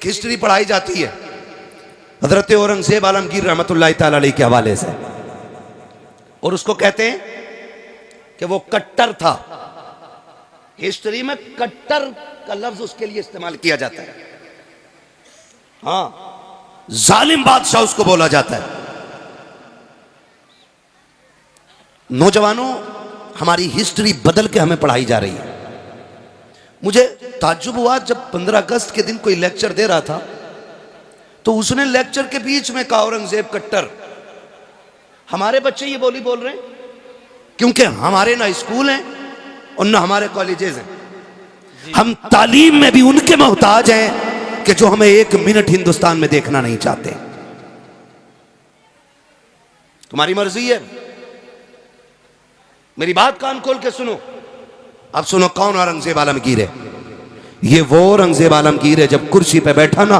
History पढ़ाई जाती है हजरत औरंगजेब आलमगीर रहमतुल्लाह तआला अलैह के हवाले से, और उसको कहते हैं कि वो कट्टर था। हिस्ट्री में कट्टर का लफ्ज उसके लिए इस्तेमाल किया जाता है। हाँ, जालिम बादशाह उसको बोला जाता है। नौजवानों, हमारी हिस्ट्री बदल के हमें पढ़ाई जा रही है। मुझे ताज्जुब हुआ जब 15 अगस्त के दिन कोई लेक्चर दे रहा था तो उसने लेक्चर के बीच में कहा औरंगजेब कट्टर। हमारे बच्चे ये बोली बोल रहे हैं क्योंकि हमारे ना स्कूल हैं और ना हमारे कॉलेजेस हैं। हम तालीम में भी उनके मोहताज हैं कि जो हमें एक मिनट हिंदुस्तान में देखना नहीं चाहते। तुम्हारी मर्जी है, मेरी बात कान खोल के सुनो। अब सुनो कौन औरंगजेब आलमगीर है। ये वो औरंगजेब आलमगीर है जब कुर्सी पे बैठा ना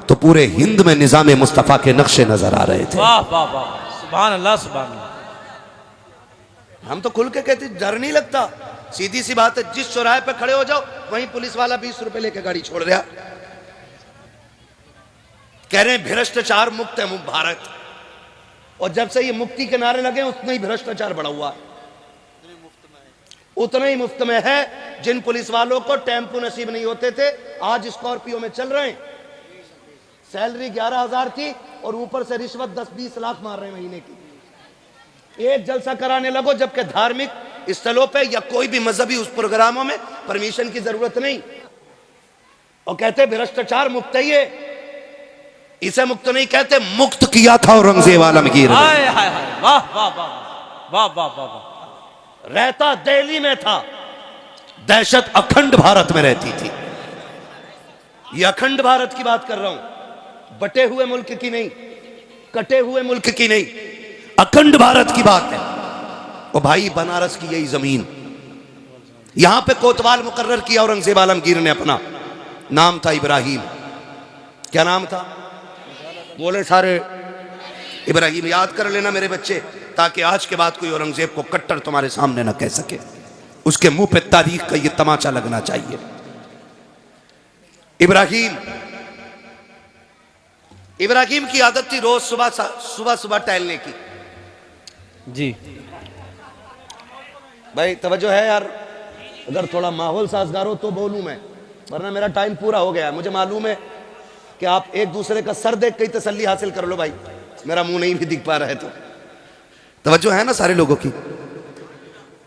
तो पूरे हिंद में निजाम मुस्तफा के नक्शे नजर आ रहे थे। वाह वाह वाह, सुभान अल्लाह सुभान अल्लाह। हम तो खुल के कहते डर नहीं लगता। सीधी सी बात है, जिस चौराहे पे खड़े हो जाओ वहीं पुलिस वाला 20 रुपए लेके गाड़ी छोड़ दिया। कह रहे हैं भ्रष्टाचार मुक्त है भारत, और जब से ये मुक्ति के नारे लगे उतना ही भ्रष्टाचार बढ़ा हुआ है। उतना ही मुफ्त में है। जिन पुलिस वालों को टेम्पो नसीब नहीं होते थे आज स्कॉर्पियो में चल रहे हैं। सैलरी 11,000 थी और ऊपर से रिश्वत 10-20 लाख मार रहे हैं महीने की। एक जलसा कराने लगो जबकि धार्मिक स्थलों पे या कोई भी मजहबी उस प्रोग्रामों में परमिशन की जरूरत नहीं, और कहते भ्रष्टाचार मुक्त है। ये इसे मुक्त नहीं कहते, मुक्त किया था औरंगजेब आलमगीर। हाय हाय हाय, वाह वाह वाह वाह वाह वाह वाह। रहता दिल्ली में था, दहशत अखंड भारत में रहती थी। ये अखंड भारत की बात कर रहा हूं, बटे हुए मुल्क की नहीं, कटे हुए मुल्क की नहीं, अखंड भारत की बात है। और भाई बनारस की यही जमीन, यहां पे कोतवाल मुकर्रर किया औरंगजेब आलमगीर ने। अपना नाम था इब्राहिम। क्या नाम था? बोले सारे इब्राहिम। याद कर लेना मेरे बच्चे, ताकि आज के बाद कोई औरंगजेब को कट्टर तुम्हारे सामने ना कह सके। उसके मुंह पे तारीख का ये तमाचा लगना चाहिए। इब्राहिम की आदत थी रोज सुबह टहलने की। जी भाई तवज्जो है यार, अगर थोड़ा माहौल साजगार हो तो बोलूं मैं, वरना मेरा टाइम पूरा हो गया है। मुझे मालूम है कि आप एक दूसरे का सर देख के तसल्ली हासिल कर लो। भाई मेरा मुंह नहीं भी दिख पा रहा है तो तवज्जो है ना सारे लोगों की।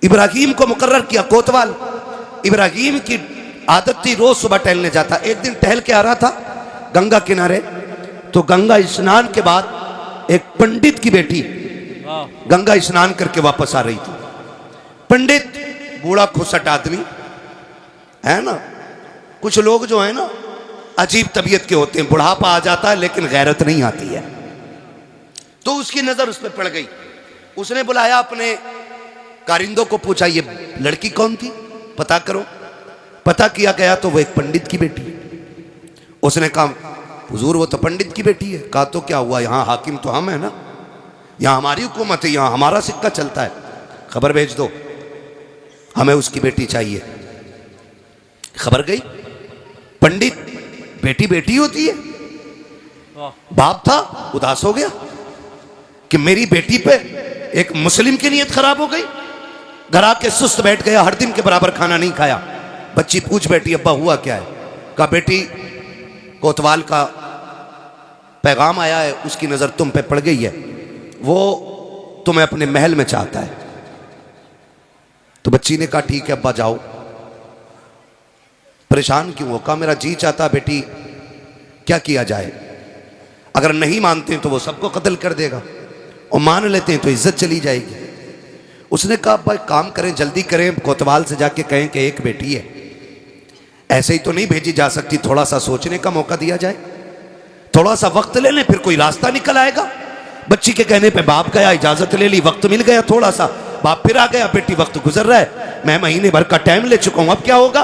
इब्राहिम को मुकर्रर किया कोतवाल। इब्राहिम की आदत थी रोज सुबह टहलने जाता। एक दिन टहल के आ रहा था गंगा किनारे, तो गंगा स्नान के बाद एक पंडित की बेटी गंगा स्नान करके वापस आ रही थी। पंडित बूढ़ा खुसट आदमी है ना। कुछ लोग जो है ना अजीब तबीयत के होते हैं, बुढ़ापा आ जाता है लेकिन गैरत नहीं आती है। तो उसकी नजर उस पर पड़ गई। उसने बुलाया अपने कारिंदों को, पूछा ये लड़की कौन थी, पता करो। पता किया गया तो वो एक पंडित की बेटी। उसने कहा हुजूर वो तो पंडित की बेटी है। कहा तो क्या हुआ, यहाँ हाकिम तो हम है ना, यहाँ हमारी हुकूमत है, यहाँ हमारा सिक्का चलता है। खबर भेज दो, हमें उसकी बेटी चाहिए। खबर गई। पंडित, बेटी बेटी होती है। बाप था उदास हो गया कि मेरी बेटी पे एक मुस्लिम की नीयत खराब हो गई। घर आके सुस्त बैठ गया, हर दिन के बराबर खाना नहीं खाया। बच्ची पूछ बैठी अब्बा हुआ क्या है। कहा बेटी कोतवाल का पैगाम आया है, उसकी नजर तुम पे पड़ गई है, वो तुम्हें अपने महल में चाहता है। तो बच्ची ने कहा ठीक है अब्बा जाओ। परेशान क्यों हो? कहा मेरा जी चाहता बेटी, क्या किया जाए? अगर नहीं मानते हैं तो वो सबको कत्ल कर देगा, और मान लेते हैं तो इज्जत चली जाएगी। उसने कहा भाई काम करें, जल्दी करें, कोतवाल से जाके कहें कि एक बेटी है, ऐसे ही तो नहीं भेजी जा सकती, थोड़ा सा सोचने का मौका दिया जाए, थोड़ा सा वक्त ले लें, फिर कोई रास्ता निकल आएगा। बच्ची के कहने पे बाप गया, इजाजत ले ली, वक्त मिल गया थोड़ा सा, बाप फिर आ गया, बेटी वक्त गुजर रहा है, मैं महीने भर का टाइम ले चुका हूं, अब क्या होगा?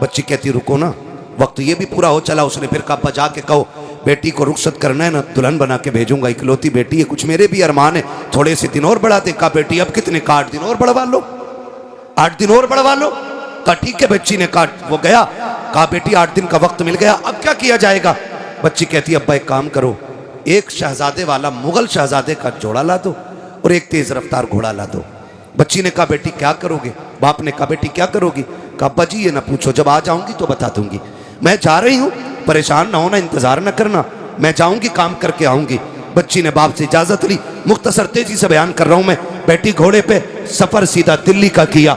बच्ची कहती रुको ना, वक्त ये भी पूरा हो चला। उसने फिर कहा बजा के कहो बेटी को रुखसत करना है ना, दुल्हन बना के भेजूंगा, इकलौती बेटी है, कुछ मेरे भी अरमान है, थोड़े से दिन और बढ़ा दे। कहा बेटी अब कितने? 8 दिन और बढ़वा लो, 8 दिन और बढ़वा लो। कहा ठीक है। बच्ची ने कहा, वो गया, कहा बेटी 8 दिन का वक्त मिल गया, अब क्या किया जाएगा? बच्ची कहती है अब्बा एक काम करो, एक शहजादे वाला मुगल शहजादे का जोड़ा ला दो और एक तेज रफ्तार घोड़ा ला दो। बच्ची ने कहा बेटी क्या करोगे? बाप ने कहा बेटी क्या करोगी? कहा अब्बा जी ये ना पूछो, जब आ जाऊंगी तो बता दूंगी। मैं जा रही हूँ, परेशान ना होना, इंतजार ना करना, मैं जाऊंगी काम करके आऊंगी। बच्ची ने बाप से इजाजत ली। मुख्तसर तेजी से बयान कर रहा हूं मैं। बैठी घोड़े पे, सफर सीधा दिल्ली का किया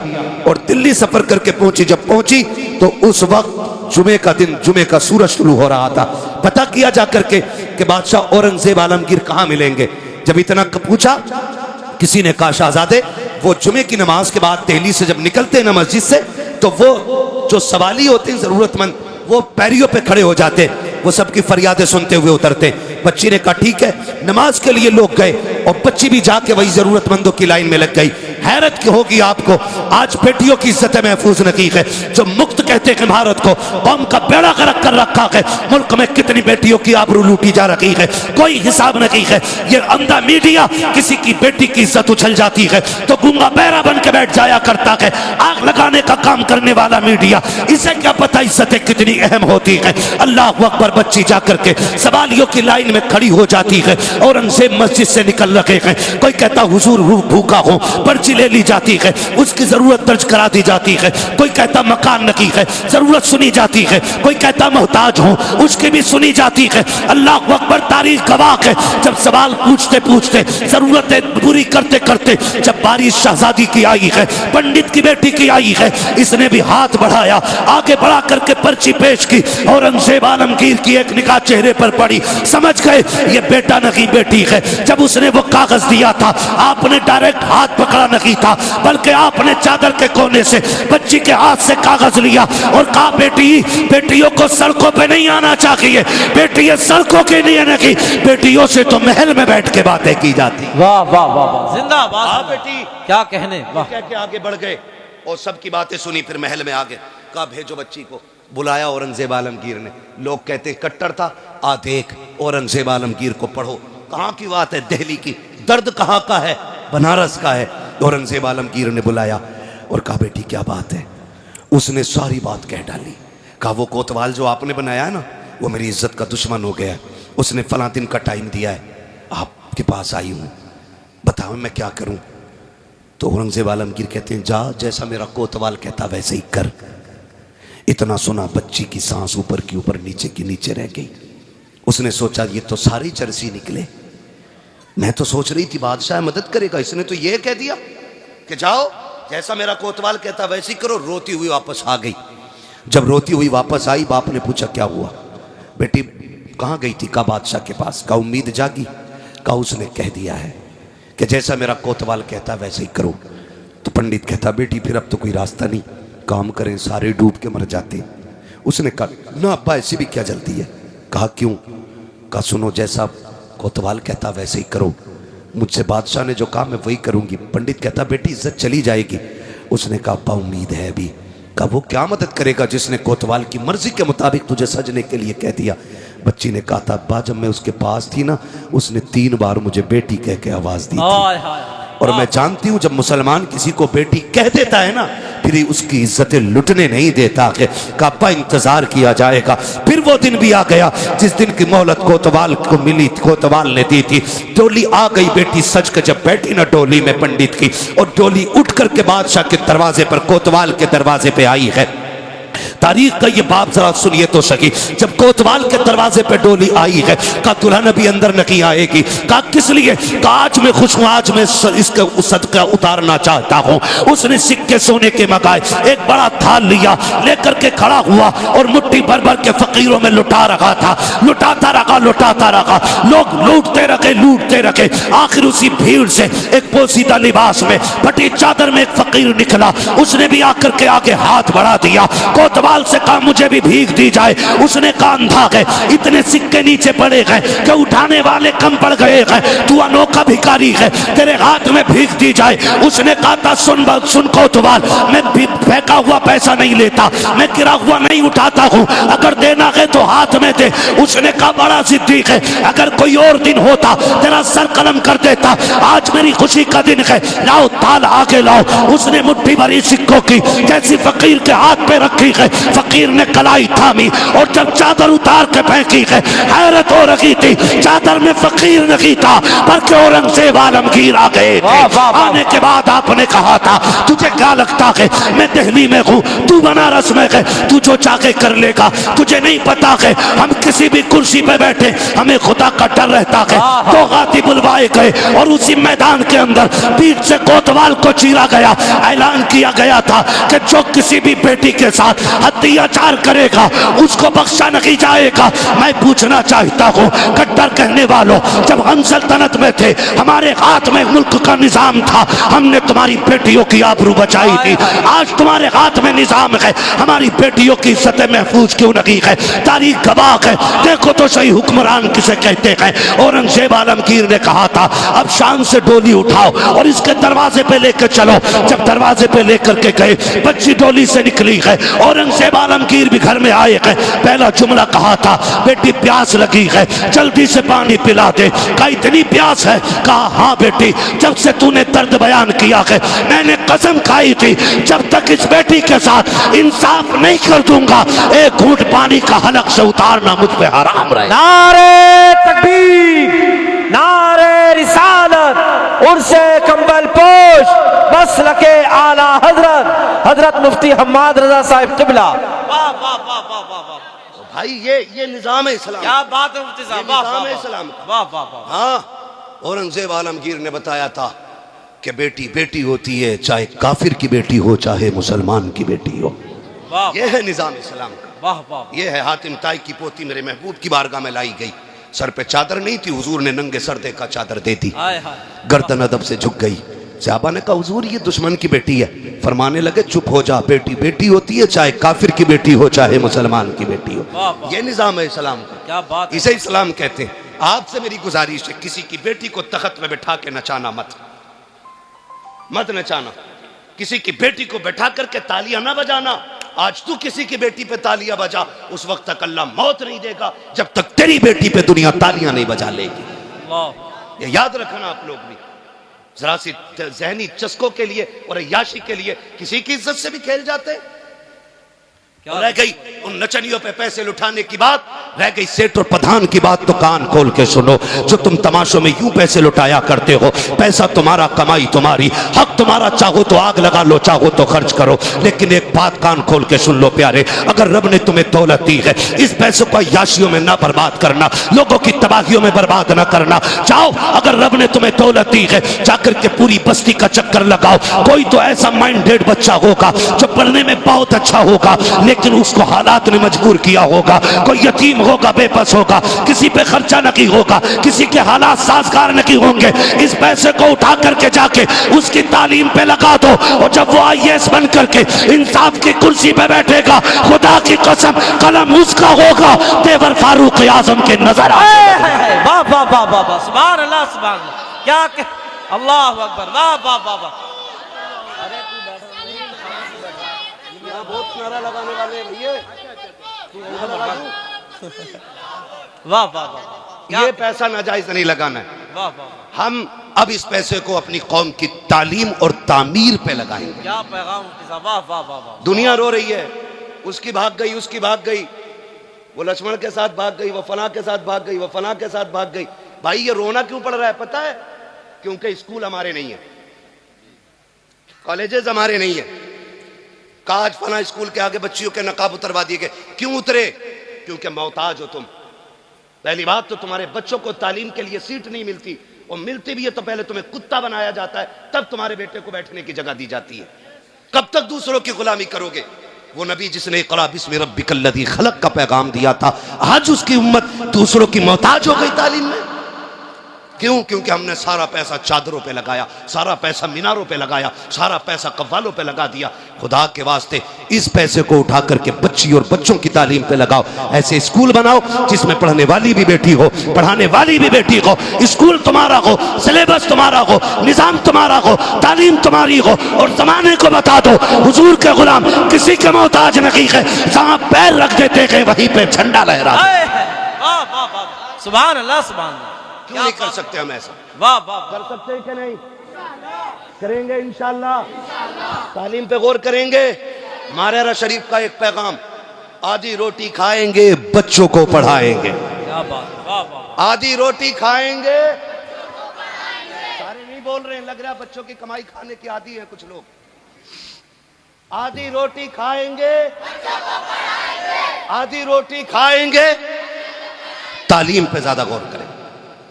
और दिल्ली सफर करके पहुंची। जब पहुंची तो उस वक्त जुमे का दिन, जुमे का सूरज शुरू हो रहा था। पता किया जा करके कि बादशाह औरंगजेब आलमगीर कहां मिलेंगे। जब इतना पूछा, किसी ने कहा शहजादे वो जुमे की नमाज के बाद दिल्ली से जब निकलते हैं ना मस्जिद से, तो वो जो सवाली होते हैं जरूरतमंद, वो पैरियों पे खड़े हो जाते, वो सबकी फरियादें सुनते हुए उतरते। बच्ची ने कहा ठीक है। नमाज के लिए लोग गए और बच्ची भी जाके वही जरूरतमंदों की लाइन में लग गई। हैरत की होगी आपको, आज बेटियों की इज्जतें महफूज नहीं है। जो मुक्त कहते हैं भारत को, कौम का बेड़ा गर्क कर रखा है। मुल्क में कितनी बेटियों की आबरू लूटी जा रही है, कोई हिसाब नहीं है। ये अंधा मीडिया किसी की बेटी की इज्जत उछल जाती है तो गूंगा बहरा बन के बैठ जाया करता है। आग लगाने का काम करने वाला मीडिया, इसे क्या पता इज्जतें कितनी अहम होती है। अल्लाह अकबर। बच्ची जाकर के सवालियों की लाइन में खड़ी हो जाती है। औरंगजेब मस्जिद से निकल रहे हैं। कोई कहता हुजूर भूखा हो, पर्ची ले ली जाती है, उसकी जरूरत दर्ज करा दी जाती है। कोई कहता मकान नकी है, जरूरत सुनी जाती है। कोई कहता मोहताज हो, उसकी भी सुनी जाती है। अल्लाह अकबर। तारीख गवाह है, जब सवाल पूछते पूछते, जरूरतें पूरी करते करते, जब बारिश शहजादी की आई है, पंडित की बेटी की आई है, इसने भी हाथ बढ़ाया, आगे बढ़ा करके पर्ची पेश की। औरंगजेब आलमगीर की एक निगाह चेहरे पर पड़ी, समझ गए ये बेटा नहीं बेटी है। जब उसने वो कागज दिया था, आपने डायरेक्ट हाथ पकड़ा नहीं था, बल्कि आपने चादर के कोने से बच्ची के हाथ से कागज लिया और कहा बेटी, बेटियों को सड़कों पे नहीं आना चाहिए। बेटी ये सड़कों के लिए नहीं, बेटियों से तो महल में बैठ के बातें की जाती। वाह वाह वाह वाह, जिंदाबाद। हाँ बेटी, क्या कहने, वाह। कह के आगे बढ़ गए और सबकी बातें सुनी, फिर महल में आ गए। कहा भेजो बच्ची को। बुलाया औरंगजेब आलमगीर ने। लोग कहते कट्टर था, आ देख औरंगजेब आलमगीर को पढ़ो। कहाँ की बात है? दिल्ली की। दर्द कहाँ का है? बनारस का है। औरंगजेब आलमगीर ने बुलाया और कहा बेटी क्या बात है? उसने सारी बात कह डाली। कहा वो कोतवाल जो आपने बनाया है ना, वो मेरी इज्जत का दुश्मन हो गया है। उसने फला दिन का टाइम दिया है, आपके पास आई हूँ, बताओ मैं क्या करूँ? तो औरंगजेब आलमगीर कहते हैं जा, जैसा मेरा कोतवाल कहता वैसे ही कर। इतना सुना बच्ची की सांस ऊपर की ऊपर, नीचे की नीचे रह गई। उसने सोचा ये तो सारी चरसी निकले। मैं तो सोच रही थी बादशाह मदद करेगा, इसने तो ये कह दिया कि जाओ जैसा मेरा कोतवाल कहता वैसे ही करो। रोती हुई वापस आ गई। जब रोती हुई वापस आई, बाप ने पूछा क्या हुआ बेटी, कहाँ गई थी? कहा बादशाह के पास। कहा उम्मीद जागी? कहा उसने कह दिया है कि जैसा मेरा कोतवाल कहता वैसे ही करो। तो पंडित कहता बेटी फिर अब तो कोई रास्ता नहीं, काम करें सारे डूब के मर जाते। उसने कहा ना अब्बा ऐसी भी क्या जल्दी है? कहा क्यों? कहा सुनो, जैसा कोतवाल कहता वैसे ही करो, मुझसे बादशाह ने जो कहा मैं वही करूंगी। पंडित कहता बेटी इज्जत चली जाएगी। उसने कहा अब्बा उम्मीद है अभी। कहा वो क्या मदद करेगा जिसने कोतवाल की मर्जी के मुताबिक तुझे सजने के लिए कह दिया? बच्ची ने कहा था अब्बा जब मैं उसके पास थी ना, उसने 3 बार मुझे बेटी कह के आवाज दी थी। और मैं जानती हूं जब मुसलमान किसी को बेटी कह देता है ना, फिर उसकी इज्जतें लुटने नहीं देता है। कापा इंतजार किया जाएगा। फिर वो दिन भी आ गया जिस दिन की मोहलत कोतवाल को मिली, कोतवाल ने दी थी। डोली आ गई, बेटी सज के जब बैठी ना डोली में पंडित की, और डोली उठ करके बादशाह के दरवाजे पर, कोतवाल के दरवाजे पे आई है। तारीख का ये बाप जरा सुनिए तो सही। जब कोतवाल के दरवाजे पे डोली आई है, कहा दुल्हन अभी अंदर नहीं आएगी। कहा किस लिए? कहा आज मैं खुश हूं, आज मैं इसका सदका उतारना चाहता हूं। उसने सिक्के सोने के मंगाए, एक बड़ा थाल लिया, लेकर के खड़ा हुआ और मुट्ठी भर भर के फकीरों में लुटा रखा था। लुटाता रखा, लुटाता रखा, लोग लूटते रखे, लूटते रखे। आखिर उसी भीड़ से एक पोसीदा लिबास में, फटी चादर में एक फकीर निकला। उसने भी आकर के आगे हाथ बढ़ा दिया। कोतवाल से कहा मुझे भी भीख दी जाए। उसने कहा अंधा है, इतने सिक्के नीचे पड़े गए कि उठाने वाले कम पड़ गए हैं, तू अनोखा भिखारी है, तेरे हाथ में भीख दी जाए। उसने कहा था सुन कोतवाल, मैं फेंका हुआ पैसा नहीं लेता, मैं गिरा हुआ नहीं उठाता हूँ, अगर देना है तो हाथ में दे। उसने कहा बड़ा सिद्दीक है, अगर कोई और दिन होता तेरा सर कलम कर देता, आज मेरी खुशी का दिन है, लाओ थाल आगे लाओ। उसने मुट्ठी भरी सिक्कों की जैसी फकीर के हाथ पे रखी है, फकीर ने कलाई थामी और जब चादर उतार के फेंकी है, हैरत हो रही थी, चादर में फकीर नहीं था बल्कि औरंगजेब आलमगीर आ गए थे। आने के बाद आपने कहा था तुझे क्या लगता है मैं दिल्ली में हूँ, तू बनारस में है, तू जो चाहे कर लेगा, तुझे नहीं पता है हम किसी भी कुर्सी पे बैठे हमें खुदा का डर रहता है। तो गाती बुलवाए गए और उसी मैदान के अंदर पीठ से कोतवाल को चीरा गया। ऐलान किया गया था कि जो किसी भी बेटी के साथ अत्याचार करेगा उसको बख्शा नहीं जाएगा। मैं पूछना चाहता हूँ कट्टर कहने वालों, जब हम सल्तनत में थे, हमारे हाथ में मुल्क का निजाम था, हमने तुम्हारी बेटियों की आबरू बचाई थी। आज तुम्हारे हाथ में निजाम है, हमारी बेटियों की इज्जत महफूज क्यों नहीं है? तारीख गवाह है, देखो तो सही हुक्मरान किसे कहते हैं। औरंगजेब आलमगीर ने कहा था अब शान से डोली उठाओ और इसके दरवाजे पे लेकर चलो। जब दरवाजे पे लेकर के गए, बच्ची डोली से निकली है, औरंगजेब आलमगीर भी घर में आए हैं। पहला जुमला कहा था बेटी प्यास लगी है, जल्दी से पानी पिला दे। कहा इतनी प्यास है? कहा हाँ बेटी, जब से तूने दर्द बयान किया है मैंने कसम खाई थी जब तक इस बेटी के साथ इंसाफ नहीं कर दूंगा एक घूंट पानी का हलक से उतारना मुझ पे हराम रहे। नारे तकबीर, नारे रिसालत, उर्से कंबल पोश, मसलके आला हजरत हजरत मुफ्ती हम्माद रजा साहिब किबला। वाह वाह वाह वाह वाह वाह, भाई ये निजाम है इस्लाम, क्या बात है मुफ्ती साहब, वाह निजाम है वाह इस्लाम का। वाह वाह वाह। हाँ, औरंगजेब आलमगीर ने बताया था कि बेटी बेटी होती है, चाहे काफिर की बेटी हो चाहे मुसलमान की बेटी हो। वाह ये है निजाम इस्लाम का। वाह वाह। ये है हातिम ताई की पोती मेरे महबूब की बारगाह में लाई गई, सर पे चादर नहीं थी, हुजूर ने नंगे सर देखा चादर दे दी, हाय हाय। गर्दन अदब से झुक गई। सहाबा ने कहा हुजूर ये दुश्मन की बेटी है। फरमाने लगे चुप हो जा, बेटी बेटी होती है, चाहे काफिर की बेटी हो चाहे मुसलमान की बेटी हो। वाह वाह। ये निजाम है इस्लाम का, क्या बात है। इसे इस्लाम कहते हैं। आपसे मेरी गुजारिश है किसी की बेटी को तख्त में बैठा के नचाना मत नचाना, किसी की बेटी को बैठा करके तालियां ना बजाना। आज तू किसी की बेटी पे तालियां बजा, उस वक्त तक अल्लाह मौत नहीं देगा जब तक तेरी बेटी पे दुनिया तालियां नहीं बजा लेगी। वाह। ये याद रखना आप लोग भी, जरा सी जहनी चस्कों के लिए और अय्याशी के लिए किसी की इज्जत से भी खेल जाते हैं। क्या रह गई उन नचनियों पे पैसे लुटाने की बात, रह गई सेठ और प्रधान की बात, तो कान खोल के सुनो। जो तुम तमाशों में यूं पैसे लुटाया करते हो, पैसा तुम्हारा, कमाई तुम्हारी, हक तुम्हारा, चाहो तो आग लगा लो, चाहो तो खर्च करो। लेकिन एक बात कान खोल के सुन लो प्यारे, अगर रब ने तुम्हें दौलत दी है, इस पैसों को याशियों में ना बर्बाद करना, लोगों की तबाहियों में बर्बाद ना करना। जाओ, अगर रब ने तुम्हें दौलत दी है, जाकर के पूरी बस्ती का चक्कर लगाओ। कोई तो ऐसा माइंडेड बच्चा होगा जो पढ़ने में बहुत अच्छा होगा, लेकिन उसको हालात ने मजबूर किया होगा। कोई यतीम होगा, बेबस होगा, किसी पे खर्चा नहीं होगा, किसी के हालात साजगार नहीं होंगे। इस पैसे को उठा करके जाके उसकी तालीम पे लगा दो, और जब वो IAS बन करके इंसाफ की कुर्सी पे बैठेगा, खुदा की कसम कलम उसका होगा, तेवर फारूक आजम के नजर आए। वाह वाह वाह वाह वाह, सुभान अल्लाह सुभान अल्लाह। क्या अल्लाह अकबर, वाह वाह वाह वाह। बहुत नारा लगाने वाले भैया, वाह वाह वाह। ये पैसा नाजायज नहीं लगाना है। वाह वाह। हम अब इस पैसे को अपनी कौम की तालीम और तामीर पे लगाएंगे। क्या पैगाम मुफ्ती साहब, वाह वाह वाह वाह। दुनिया रो रही है, उसकी भाग गई, उसकी भाग गई, वो लक्ष्मण के साथ भाग गई, वो फना के साथ भाग गई, वो फना के साथ भाग गई। भाई ये रोना क्यों पड़ रहा है पता है? क्योंकि स्कूल हमारे नहीं है, कॉलेजेस हमारे नहीं है। काज फना स्कूल के आगे बच्चियों के नकाब उतरवा दिए गए। क्यों उतरे? क्योंकि मोहताज हो तुम। पहली बात तो तुम्हारे बच्चों को तालीम के लिए सीट नहीं मिलती, और मिलती भी है तो पहले तुम्हें कुत्ता बनाया जाता है, तब तुम्हारे बेटे को बैठने की जगह दी जाती है। कब तक दूसरों की गुलामी करोगे? वो नबी जिसने इक़रा बिस्मि रब्बिकल लज़ी खलक़ का पैगाम दिया था, आज उसकी उम्मत दूसरों की मोहताज हो गई तालीम में। क्यों? क्योंकि हमने सारा पैसा चादरों पे लगाया, सारा पैसा मीनारों पे लगाया, सारा पैसा कव्वालों पे लगा दिया। खुदा के वास्ते इस पैसे को उठा करके बच्ची और बच्चों की तालीम पे लगाओ। ऐसे स्कूल बनाओ जिसमें पढ़ने वाली भी बेटी हो, पढ़ाने वाली भी बेटी हो, स्कूल तुम्हारा हो, सिलेबस तुम्हारा हो, निजाम तुम्हारा हो, तालीम तुम्हारी हो, और जमाने को बता दो हुजूर के गुलाम किसी के मोहताज नहीं है। जहां पैर रख देते हैं वहीं पे झंडा लहरा। वाह वाह वाह, सुभान अल्लाह सुभान अल्लाह। क्यों नहीं कर सकते हम ऐसा? वाह वाह, कर सकते हैं कि नहीं? करेंगे इंशाअल्लाह। तालीम पे गौर करेंगे। मारेरा शरीफ का एक पैगाम, आधी रोटी खाएंगे बच्चों को पढ़ाएंगे। क्या बात, वाह वाह। आधी रोटी खाएंगे, सारे नहीं बोल रहे हैं, लग रहा है बच्चों की कमाई खाने की आदी है कुछ लोग। आधी रोटी खाएंगे, आधी रोटी खाएंगे। तालीम पे ज्यादा गौर करें।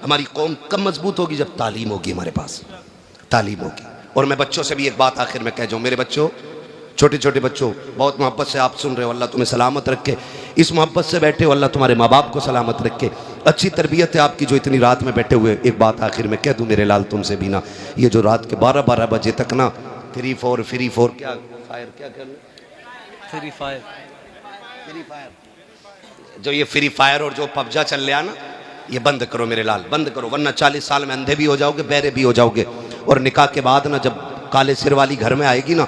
हमारी कौम कब मजबूत होगी? जब तालीम होगी, हमारे पास तालीम होगी। और मैं बच्चों से भी एक बात आखिर में कह जाऊं, मेरे बच्चों, छोटे छोटे बच्चों, बहुत मोहब्बत से आप सुन रहे हो, अल्लाह तुम्हें सलामत रखे। इस मोहब्बत से बैठे हो, अल्लाह तुम्हारे माँ बाप को सलामत रखे। अच्छी तरबियत है आपकी जो इतनी रात में बैठे हुए। एक बात आखिर में कह दूं मेरे लाल तुमसे भी ना, ये जो रात के 12-12 बजे तक ना फ्री फोर क्या फायर, क्या कर फ्री फायर, जो ये फ्री फायर और जो पबजा चल रहा ना, ये बंद करो मेरे लाल, बंद करो, वरना 40 साल में अंधे भी हो जाओगे, बहरे भी हो जाओगे। और निकाह के बाद ना जब काले सिर वाली घर में आएगी ना,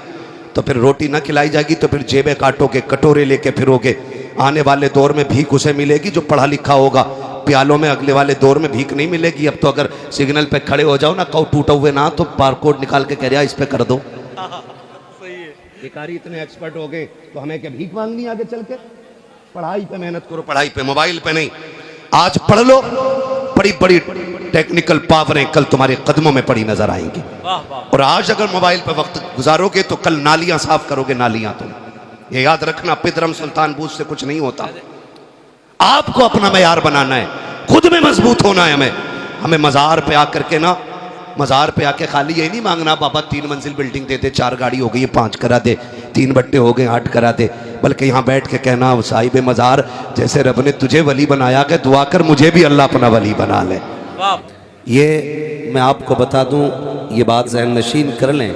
तो फिर रोटी ना खिलाई जाएगी, तो फिर जेबें काटोगे, कटोरे लेके फिरोगे। आने वाले दौर में भीख उसे मिलेगी जो पढ़ा लिखा होगा, प्यालों में अगले वाले दौर में भीख नहीं मिलेगी। अब तो अगर सिग्नल पे खड़े हो जाओ ना, कहो टूटा हुए ना, तो बारकोड निकाल के कह रहा इस पे कर दो। बेकारी इतने एक्सपर्ट हो गए तो हमें क्या भीख मांगनी आगे चल के? पढ़ाई पे मेहनत करो, पढ़ाई पे, मोबाइल पे नहीं। आज पढ़ लो, बड़ी बड़ी टेक्निकल पावरें कल तुम्हारे कदमों में पड़ी नजर आएंगी। और आज अगर मोबाइल पे वक्त गुजारोगे तो कल नालियां साफ करोगे, नालियां। तुम ये याद रखना, पितरम सुल्तान बूझ से कुछ नहीं होता। आपको अपना मयार बनाना है, खुद में मजबूत होना है। हमें मजार पे आकर के ना, मजार पे आके खाली यही नहीं मांगना बाबा 3 मंजिल बिल्डिंग दे दे, 4 गाड़ी हो गई 5 करा दे, 3 बट्टे हो गए 8 करा दे, बल्कि यहाँ बैठ के कहना साहिब मजार जैसे रब ने तुझे वली बनाया कि दुआ कर मुझे भी अल्लाह अपना वली बना ले। ये मैं आपको बता दूं, ये बात ज़हन नशीन कर लें,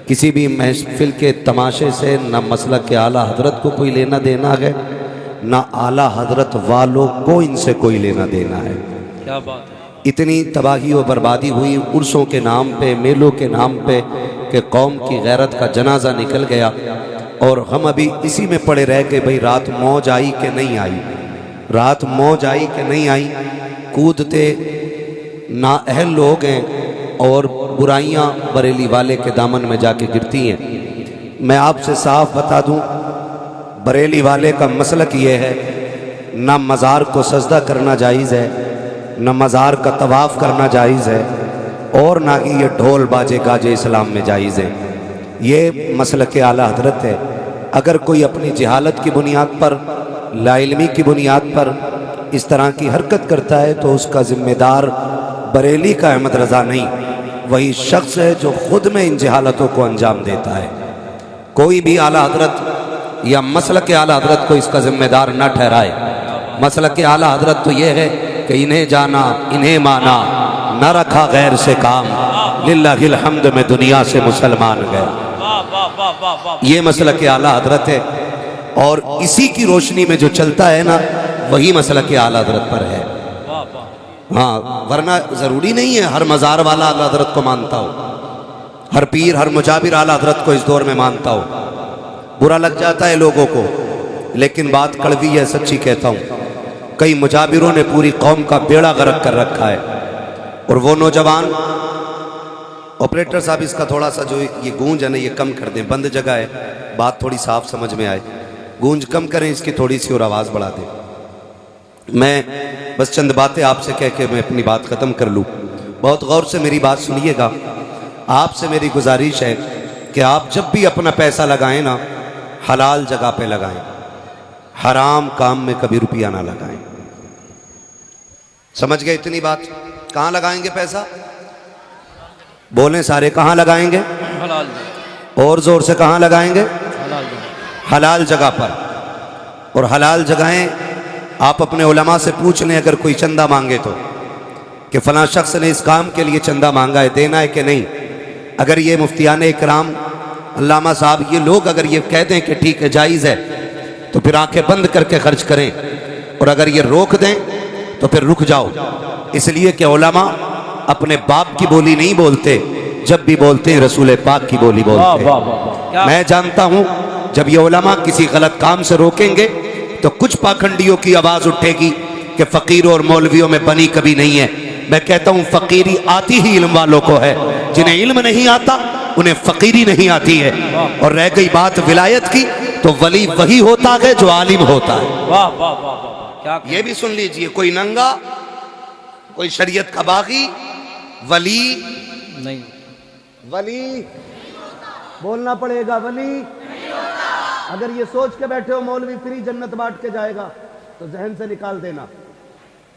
किसी भी महफिल के तमाशे से न मसलक के आला हजरत को कोई लेना देना है, ना आला हजरत वालों को इनसे कोई लेना देना है। क्या बात है। इतनी तबाही और बर्बादी हुई उर्सों के नाम पे, मेलों के नाम पे, कि कौम की गैरत का जनाजा निकल गया। और हम अभी इसी में पड़े रह गए, भाई रात मौज आई कि नहीं आई, रात मौज आई कि नहीं आई। कूदते नाअहल लोग हैं और बुराइयां बरेली वाले के दामन में जाके गिरती हैं। मैं आपसे साफ बता दूं, बरेली वाले का मसलक ये है, ना मज़ार को सजदा करना जायज़ है, न मज़ार का तवाफ़ करना जायज़ है, और ना ही ये ढोल बाजे गाजे इस्लाम में जायज़ है। ये मसलक आला हजरत है। अगर कोई अपनी जहालत की बुनियाद पर, लाइल्मी की बुनियाद पर इस तरह की हरकत करता है तो उसका ज़िम्मेदार बरेली का अहमद रज़ा नहीं, वही शख्स है जो ख़ुद में इन जहालतों को अंजाम देता है। कोई भी आला हजरत या मसलक आला हजरत को इसका ज़िम्मेदार न ठहराए। मसलक आला हजरत तो ये है कि इन्हें जाना, इन्हें माना, न रखा गैर से काम, लिल्लाहिल हम्द में दुनिया से मुसलमान गए। ये मसलक आला हजरत है, और इसी की रोशनी में जो चलता है ना, वही मसलक आला हजरत पर है। हाँ, वरना ज़रूरी नहीं है हर मज़ार वाला आला हजरत को मानता हो, हर पीर हर मुजाबिर आला हजरत को इस दौर में मानता हो। बुरा लग जाता है लोगों को, लेकिन बात कड़वी है, सच्ची कहता हूँ। कई मुजाबिरों ने पूरी कौम का बेड़ा गर्क कर रखा है। और वो नौजवान, ऑपरेटर साहब इसका थोड़ा सा जो ये गूंज है ना, ये कम कर दें, बंद जगह है, बात थोड़ी साफ समझ में आए, गूंज कम करें इसकी थोड़ी सी और आवाज़ बढ़ा दें। मैं बस चंद बातें आपसे कह के मैं अपनी बात ख़त्म कर लूँ। बहुत गौर से मेरी बात सुनिएगा। आपसे मेरी गुजारिश है कि आप जब भी अपना पैसा लगाएं ना, हलाल जगह पे लगाएं, हराम काम में कभी रुपया ना लगाएं। समझ गए इतनी बात? कहाँ लगाएंगे पैसा? बोलें सारे, कहाँ लगाएंगे? हलाल। और जोर से कहाँ लगाएंगे? हलाल। हलाल जगह पर। और हलाल जगहें आप अपने उलमा से पूछ लें, अगर कोई चंदा मांगे तो कि फलां शख्स ने इस काम के लिए चंदा मांगा है, देना है कि नहीं। अगर ये मुफ्तियान इकराम, अल्लामा साहब, ये लोग अगर ये कह दें कि ठीक है जायज़ है, तो फिर आंखें बंद करके खर्च करें, और अगर ये रोक दें तो फिर रुक जाओ। इसलिए कि उलमा अपने बाप की बोली नहीं बोलते, जब भी बोलते हैं रसूल पाक की बोली बोलते हैं। मैं जानता हूं जब ये उलमा किसी गलत काम से रोकेंगे तो कुछ पाखंडियों की आवाज उठेगी कि फकीरों और मौलवियों में बनी कभी नहीं है। मैं कहता हूं फकीरी आती ही इल्म वालों को है, जिन्हें इल्म नहीं आता उन्हें फकीरी नहीं आती है। और रह गई बात विलायत की, तो वली वही होता है जो आलिम होता है। वाह वाह वाह वाह, क्या ये भी सुन लीजिए, कोई नंगा, कोई शरीयत का बागी, वली नहीं, वली बोलना पड़ेगा, वली। अगर ये सोच के बैठे हो मौलवी फ्री जन्नत बांट के जाएगा, तो जहन से निकाल देना।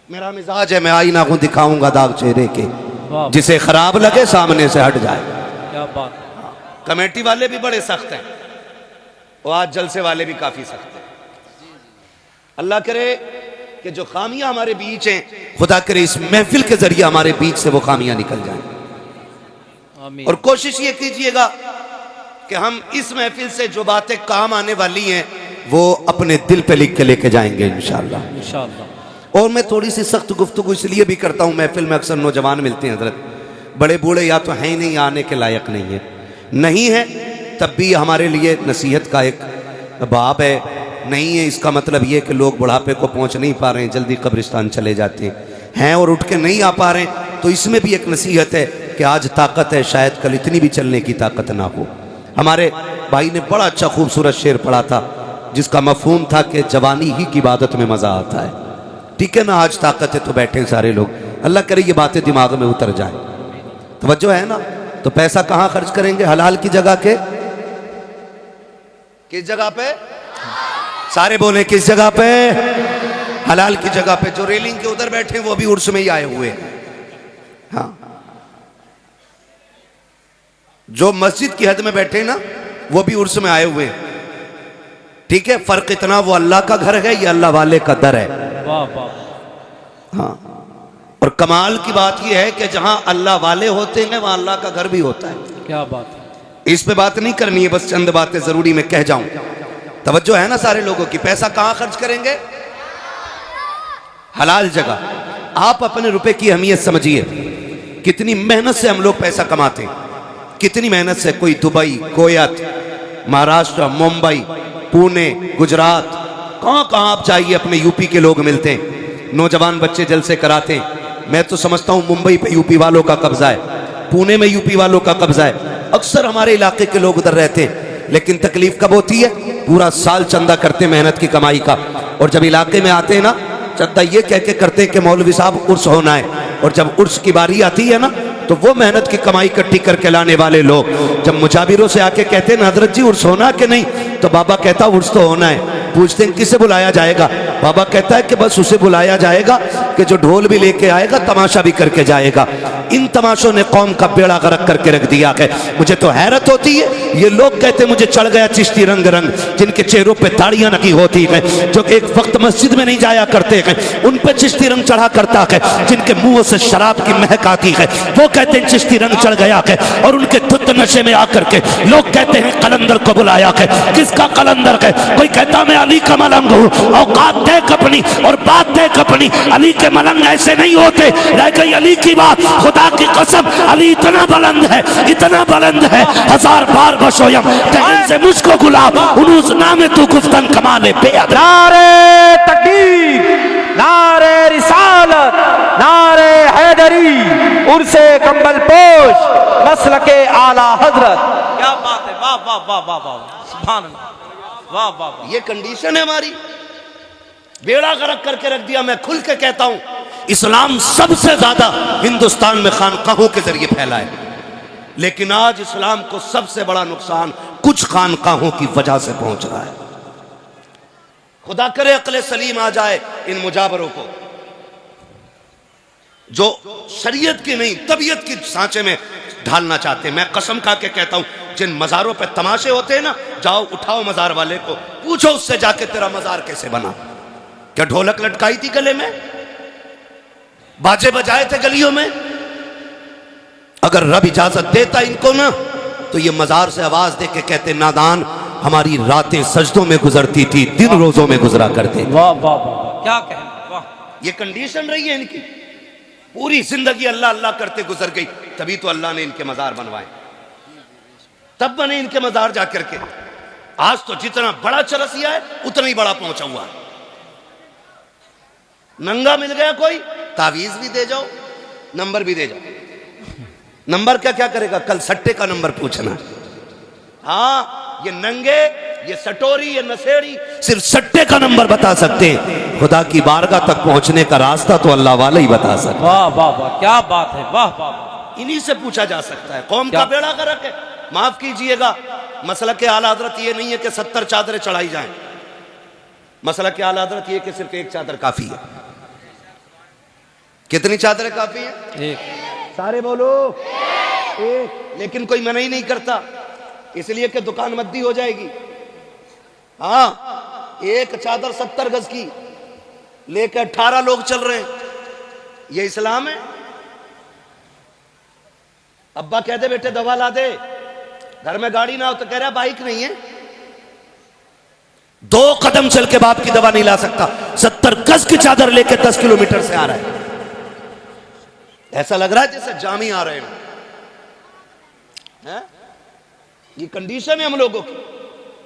मेरा मिजाज है, मैं आईना को दिखाऊंगा दाग चेहरे के, जिसे खराब लगे सामने से हट जाए। क्या बात। कमेटी वाले भी बड़े सख्त हैं, और आज जलसे वाले भी काफी सख्त हैं। अल्लाह करे कि जो खामियां हमारे बीच हैं, खुदा करे इस महफिल के जरिए हमारे बीच से वो खामियां निकल जाएं। और कोशिश ये कीजिएगा कि हम इस महफिल से जो बातें काम आने वाली हैं वो अपने दिल पे लिख के लेके जाएंगे इंशाअल्लाह इंशाअल्लाह। और मैं थोड़ी सी सख्त गुफ्तगू इसलिए भी करता हूं, महफिल में अक्सर नौजवान मिलते हैं हजरत, बड़े बूढ़े या तो हैं नहीं, आने के लायक नहीं है, नहीं है तब भी हमारे लिए नसीहत का एक बाब है। नहीं है इसका मतलब ये कि लोग बुढ़ापे को पहुंच नहीं पा रहे हैं, जल्दी कब्रिस्तान चले जाते हैं और उठ के नहीं आ पा रहे हैं, तो इसमें भी एक नसीहत है कि आज ताकत है, शायद कल इतनी भी चलने की ताकत ना हो। हमारे भाई ने बड़ा अच्छा खूबसूरत शेर पढ़ा था, जिसका मफहूम था कि जवानी ही की इबादत में मज़ा आता है। ठीक है ना, आज ताकत है तो बैठे सारे लोग, अल्लाह करे ये बातें दिमाग में उतर जाए। तवज्जो है ना? तो पैसा कहाँ खर्च करेंगे? हलाल की जगह के, किस जगह पे? सारे बोले किस जगह पे? हलाल की जगह पे। जो रेलिंग के उधर बैठे वो भी उर्स में ही आए हुए हैं। हाँ, जो मस्जिद की हद में बैठे ना वो भी उर्स में आए हुए हैं। ठीक है, फर्क इतना, वो अल्लाह का घर है, ये अल्लाह वाले का दर है। वाह वाह। हाँ, और कमाल की बात यह है कि जहां अल्लाह वाले होते हैं वहां अल्लाह का घर भी होता है। क्या बात है। इस पे बात नहीं करनी है, बस चंद बातें जरूरी मैं कह जाऊं। तवज्जो है ना सारे लोगों की? पैसा कहां खर्च करेंगे? हलाल जगह। आप अपने रुपए की अहमियत समझिए, कितनी मेहनत से हम लोग पैसा कमाते हैं, कितनी मेहनत से। कोई दुबई, कोयत, महाराष्ट्र, मुंबई, पुणे, गुजरात, कहां कहां आप जाइए अपने यूपी के लोग मिलते हैं, नौजवान बच्चे जलसे कराते हैं। मैं तो समझता हूं मुंबई पे यूपी वालों का कब्जा है, पुणे में यूपी वालों का कब्जा है। अक्सर हमारे इलाके के लोग उधर रहते हैं, लेकिन तकलीफ कब होती है? पूरा साल चंदा करते मेहनत की कमाई का, और जब इलाके में आते हैं ना, चंदा ये कह के करते हैं कि मौलवी साहब उर्स होना है, और जब उर्स की बारी आती है ना तो वो मेहनत की कमाई इकट्ठी करके लाने वाले लोग जब मुजाबिरों से आके कहते हैं ना हजरत जी उर्स होना कि नहीं, तो बाबा कहता उर्स तो होना है। पूछते हैं किसे बुलाया जाएगा? बाबा कहता है कि बस उसे बुलाया जाएगा कि जो ढोल भी लेके आएगा, तमाशा भी करके जाएगा। इन तमाशों ने कौम का बेड़ा गर्क करके रख दिया है। मुझे तो हैरत होती है, ये लोग कहते मुझे चढ़ गया चिश्ती रंग रंग, जिनके चेहरों पे दाढ़ियां लगी होती है, जो एक वक्त मस्जिद में नहीं जाया करते हैं, उन पे चिश्ती रंग चढ़ा करता है। जिनके मुंह से शराब की महक आती है, वो कहते हैं चिश्ती रंग चढ़ गया है। और उनके धुत नशे में आकर के लोग कहते हैं कलंदर को बुलाया है। किसका कलंदर है? कोई कहता मैं अली का मलंग हूँ, औकात देख अपनी और बात देख अपनी। अली के मलंग ऐसे नहीं होते। रह गई अली की बात, खुदा की कसम अली इतना बुलंद है, इतना बुलंद है, हजार बार बशोयम तहन से मुझको गुलाब उनुस नामे तू गुफ्तन कमाले बेअद। नारे तकबीर, नारे रिसालत, नारे हैदरी, उर्से कंबल पोश, मसलके आला हजरत। क्या बात है। वाह वाह वाह वाह वाह, सुभान अल्लाह, वाह वाह वाह। ये कंडीशन है हमारी, बेड़ा गर्क करके रख दिया। मैं खुल के कहता हूं, इस्लाम सबसे ज्यादा हिंदुस्तान में खानकाहों के जरिए फैला है, लेकिन आज इस्लाम को सबसे बड़ा नुकसान कुछ खानकाहों की वजह से पहुंच रहा है। खुदा करे अक्ल सलीम आ जाए इन मुजाबरों को, जो शरीयत की नहीं तबीयत की सांचे में ढालना चाहते हैं। मैं कसम खा के कहता हूं, जिन मज़ारों पे तमाशे होते हैं ना, जाओ उठाओ मज़ार वाले को, पूछो उससे जाके तेरा मज़ार कैसे बना, क्या ढोलक लटकाई थी गले में? बाजे बजाए थे गलियों में। अगर रब इजाजत देता इनको ना तो ये मजार से आवाज दे के कहते, नादान हमारी रातें सजदों में गुजरती थी, दिन रोजों में गुजरा करते। वाह वाह वाह, क्या कहें, वाह। ये कंडीशन रही है इनकी, पूरी जिंदगी अल्लाह अल्लाह करते गुजर गई, तभी तो अल्लाह ने इनके मजार बनवाए, तब बने इनके मजार जाकर के। आज तो जितना बड़ा चरसिया है उतना ही बड़ा पहुंचा हुआ है। नंगा मिल गया कोई, तावीज भी दे जाओ, नंबर भी दे जाओ। नंबर क्या क्या करेगा, कल सट्टे का नंबर पूछना। हाँ, ये नंगे, ये सटोरी, ये नशेड़ी सिर्फ सट्टे का नंबर बता सकते हैं, खुदा की बारगाह तक पहुंचने का रास्ता तो अल्लाह वाले ही बता सकते। वाह वाह वाह, क्या बात है, वाह वाह वाह। इन्हीं से पूछा जा सकता है। कौम का बेड़ा गर्क है। माफ कीजिएगा, मसला के आला हजरत ये नहीं है कि 70 चादरें चढ़ाई जाएं। मसला के आला हजरत ये कि सिर्फ एक चादर काफी है। कितनी चादरें काफी है? एक। सारे बोलो एक। लेकिन कोई मना ही नहीं करता, इसलिए कि दुकान मद्दी हो जाएगी। हाँ, एक चादर 70 गज की लेकर 18 लोग चल रहे हैं, ये इस्लाम है? अब्बा कहते बेटे दवा ला दे, घर में गाड़ी ना हो तो कह रहा बाइक नहीं है। 2 कदम चल के बाप की दवा नहीं ला सकता, 70 गज की चादर लेके 10 किलोमीटर से आ रहा है। ऐसा लग रहा है जैसे जामी आ रहे हैं। ये कंडीशन है हम लोगों की।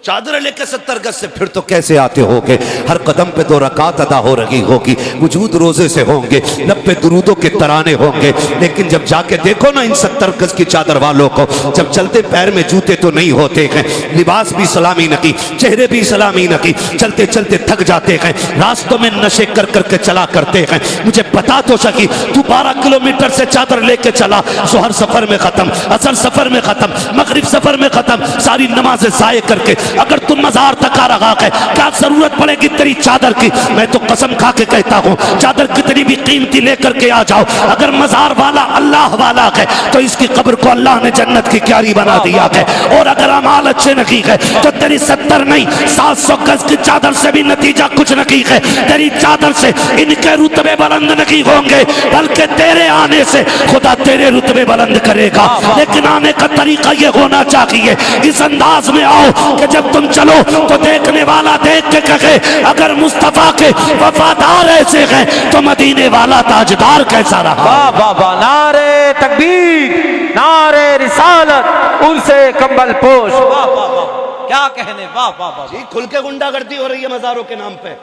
चादर लेके 70 गज से फिर तो कैसे आते होगे? हर कदम पे 2 रकात अदा हो रही होगी, वजूद रोजे से होंगे, 90 दुरूदों के तराने होंगे। लेकिन जब जाके देखो ना इन 70 गज की चादर वालों को, जब चलते पैर में जूते तो नहीं होते हैं, लिबास भी सलामी नकी, चेहरे भी सलामी नकी, चलते चलते थक जाते हैं, रास्तों में नशे कर करके चला करते हैं। मुझे बता तो सकी, तू 12 किलोमीटर से चादर लेके चला, जोहर सफर में खत्म, असर सफर में खत्म, मगरिब सफर में खत्म, सारी नमाजें ज़ाये करके अगर तुम मजार तक आ रहा है, क्या जरूरत पड़ेगी तेरी चादर की? मैं तो कसम खा के कहता हूँ, चादर कितनी भी कीमती लेकर के आ जाओ, अगर मजार वाला अल्लाह वाला है तो इसकी कब्र को अल्लाह ने जन्नत की क्यारी बना दिया है। और अगर अमाल अच्छे नहीं है तो तेरी 70 नहीं 700 गज की चादर से भी नतीजा कुछ नहीं है। तेरी चादर से इनके रुतबे बुलंद नहीं होंगे, बल्कि तेरे आने से खुदा तेरे रुतबे बुलंद करेगा। लेकिन आने का तरीका ये होना चाहिए, इस अंदाज में आओ कि जब तुम चलो तो देखने वाला देख के कहे, अगर मुस्तफा के वफादार ऐसे हैं तो मदीने वाला ताजदार कैसा रहा। वाह वाह वाह, नारे तकबीर, नारे रिसालत, उनसे कंबल पोश। वाह वाह वाह, क्या कहने, वाह वाह वाह। जी, खुल के गुंडागर्दी हो रही है मजारों के नाम पे।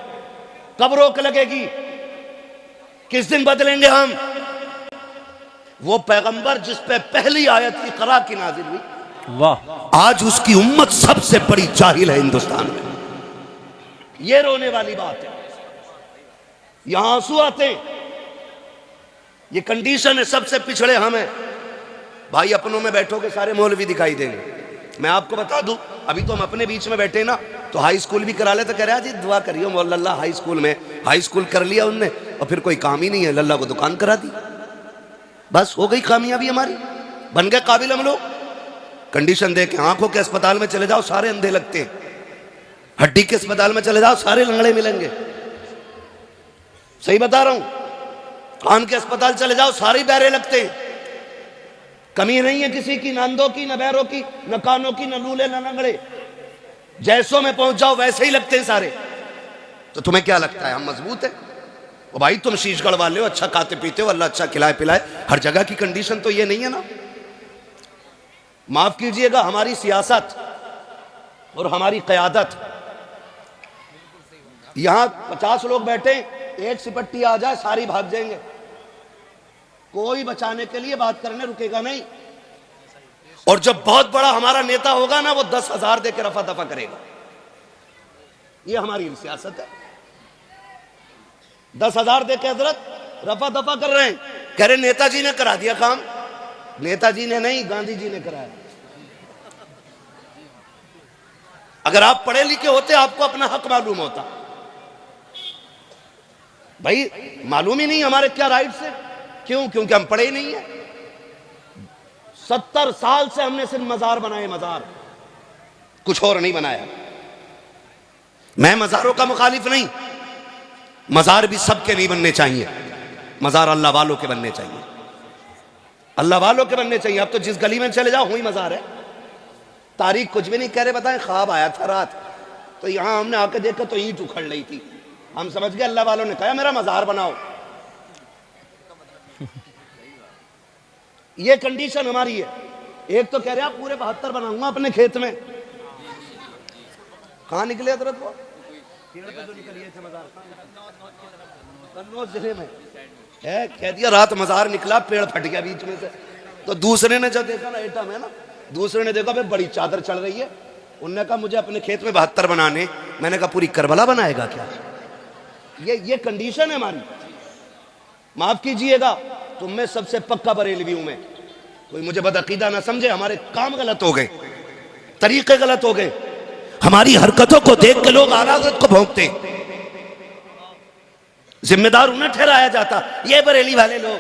कब रोक लगेगी? किस दिन बदलेंगे हम? वो पैगंबर जिस पे पहली आयत इक़रा की नाजिल हुई, वाह, आज उसकी उम्मत सबसे बड़ी जाहिल है हिंदुस्तान में। ये रोने वाली बात है, यहां आंसू आते हैं। ये कंडीशन है, सबसे पिछड़े हम हैं। भाई अपनों में बैठोगे सारे मौलवी दिखाई देंगे। मैं आपको बता दूं, अभी तो हम अपने बीच में बैठे ना, तो हाई स्कूल भी करा ले तो कह रहा जी दुआ करियो मौला हाई स्कूल में। हाई स्कूल कर लिया उनने और फिर कोई काम ही नहीं है, लल्ला को दुकान करा दी, बस हो गई कामयाबी हमारी, बन गए काबिल हम लोग। कंडीशन दे के आंखों के अस्पताल में चले जाओ सारे अंधे लगते हैं, हड्डी के अस्पताल में चले जाओ सारे लंगड़े मिलेंगे। सही बता रहा हूं, कान के अस्पताल चले जाओ सारे बहरे लगते हैं। कमी नहीं है किसी की, ना अंधों की, ना बहरों की, ना कानों की, ना लूले, ना लंगड़े। जैसों में पहुंच जाओ वैसे ही लगते हैं सारे। तो तुम्हें क्या लगता है हम मजबूत है? वो भाई तुम शीशगढ़ वाले हो, अच्छा खाते पीते हो, अल्लाह अच्छा खिलाए पिलाए। हर जगह की कंडीशन तो ये नहीं है ना। माफ कीजिएगा, हमारी सियासत और हमारी क़यादत, यहां 50 लोग बैठे, एक सिपट्टी आ जाए सारी भाग जाएंगे, कोई बचाने के लिए बात करने रुकेगा नहीं। और जब बहुत बड़ा हमारा नेता होगा ना, वो 10,000 दे के रफा दफा करेगा। ये हमारी सियासत है। 10,000 दे के हजरत रफा दफा कर रहे हैं, कह रहे नेताजी ने करा दिया काम। नेताजी ने नहीं, गांधी जी ने कराया। अगर आप पढ़े लिखे होते आपको अपना हक मालूम होता। भाई मालूम ही नहीं हमारे क्या राइट्स है। क्यों? क्योंकि हम पढ़े ही नहीं है। 70 साल से हमने सिर्फ मजार बनाए, मजार, कुछ और नहीं बनाया। मैं मजारों का मुखालिफ नहीं, मजार भी सबके नहीं बनने चाहिए। मज़ार अल्लाह वालों के बनने चाहिए, अल्लाह वालों के बनने चाहिए। अब तो जिस गली में चले जाओ वही मज़ार है। तारीख कुछ भी नहीं कह रहे, बताएं ख्वाब आया था रात, तो यहाँ हमने आके देखा तो ईंट उखड़ रही थी, हम समझ गए अल्लाह वालों ने कहा मेरा मज़ार बनाओ। ये कंडीशन हमारी है। एक तो कह रहे आप पूरे 72 बनाऊंगा अपने खेत में, कहाँ निकले हजरत वो कन्नौज जिले में है, कह दिया रात मज़ार निकला, पेड़ फट गया बीच में से। तो दूसरे ने जब देखा ना, एटम है ना, दूसरे ने देखा भाई बड़ी चादर चल रही है, उनने कहा मुझे अपने खेत में 72 बनाने। मैंने कहा पूरी करबला बनाएगा क्या? ये कंडीशन है हमारी। माफ कीजिएगा, तुम में सबसे पक्का बरेलवी हूं मैं, कोई मुझे बदअकीदा ना समझे। हमारे काम गलत हो गए, तरीके गलत हो गए, हमारी हरकतों को देख के लोग आला हज़रत को भौंकते, जिम्मेदार उन्हें ठहराया जाता। ये बरेली वाले लोग,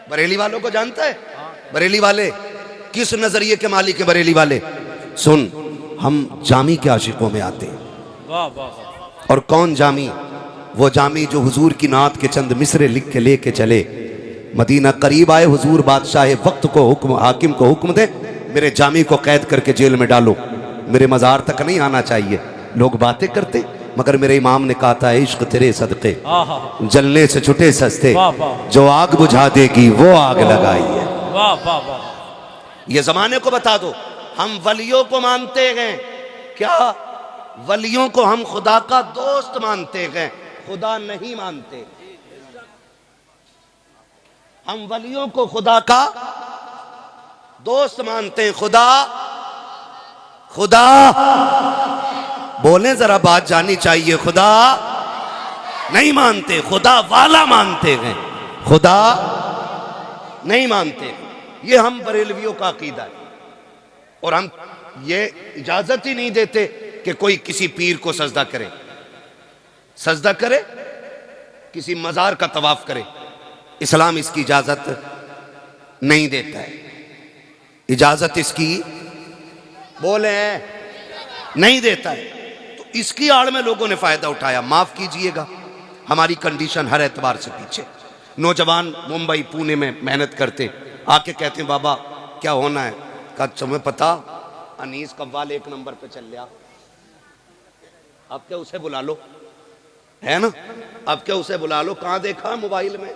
बरेली वालों को जानता है? बरेली वाले किस नजरिए के मालिक है? बरेली वाले सुन, हम जामी के आशिकों में आते हैं। वाह वाह वाह। और कौन जामी? वो जामी जो हुजूर की नात के चंद मिसरे लिख के लेके चले। मदीना करीब आए, हुजूर बादशाह वक्त को हुक्म, हाकिम को हुक्म दे मेरे जामी को कैद करके जेल में डालो, मेरे मज़ार तक नहीं आना चाहिए। लोग बातें करते, मगर मेरे इमाम ने कहा था इश्क तेरे सदके जलने से छुटे सस्ते, जो आग बुझा देगी वो आग लगाई है। वाह वाह वाह। ये जमाने को बता दो, हम वलियों को मानते हैं क्या? वलियों को हम खुदा का दोस्त मानते हैं, खुदा नहीं मानते। हम वलियों को खुदा का दोस्त मानते हैं, खुदा खुदा बोले जरा बात जानी चाहिए, खुदा नहीं मानते, खुदा वाला मानते हैं, खुदा नहीं मानते। ये हम बरेलवियों का अकीदा है। और हम ये इजाजत ही नहीं देते कि कोई किसी पीर को सजदा करे, सजदा करे, किसी मजार का तवाफ करे। इस्लाम इसकी इजाजत नहीं देता है। इजाजत इसकी बोले नहीं देता है। तो इसकी आड़ में लोगों ने फायदा उठाया। माफ कीजिएगा, हमारी कंडीशन हर एतबार से पीछे। नौजवान मुंबई पुणे में मेहनत करते, आके कहते हैं बाबा क्या होना है? कहा तुम्हें पता अनीस कव्वाल 1 नंबर पे चल रहा, अब क्या उसे बुला लो, है ना? अब क्या उसे बुला लो, कहां देखा मोबाइल में,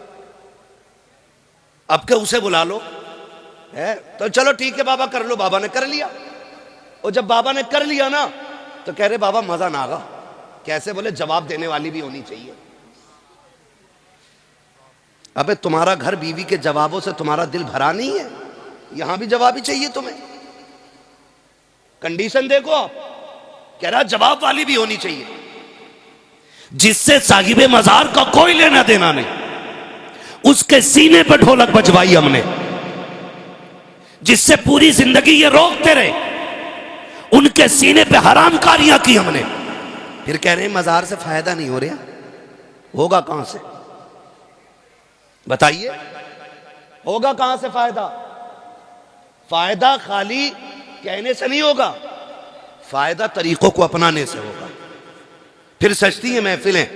अब क्या उसे बुला लो, है तो चलो ठीक है बाबा कर लो। बाबा ने कर लिया। और जब बाबा ने कर लिया ना तो कह रहे बाबा मजा ना आगा। कैसे? बोले जवाब देने वाली भी होनी चाहिए। अबे तुम्हारा घर बीवी के जवाबों से तुम्हारा दिल भरा नहीं है? यहां भी जवाब ही चाहिए तुम्हें। कंडीशन देखो आप, कह रहा जवाब वाली भी होनी चाहिए, जिससे साहिबे मजार का कोई लेना देना नहीं। उसके सीने पर ढोलक बजवाई हमने, जिससे पूरी जिंदगी ये रोकते रहे, उनके सीने पे हरामकारियां की हमने। फिर कह रहे हैं मजार से फायदा नहीं हो रहा। होगा कहां से? बताइए, होगा कहां से फायदा? फायदा खाली कहने से नहीं होगा, फायदा तरीकों को अपनाने से होगा। फिर सजती हैं महफिलें,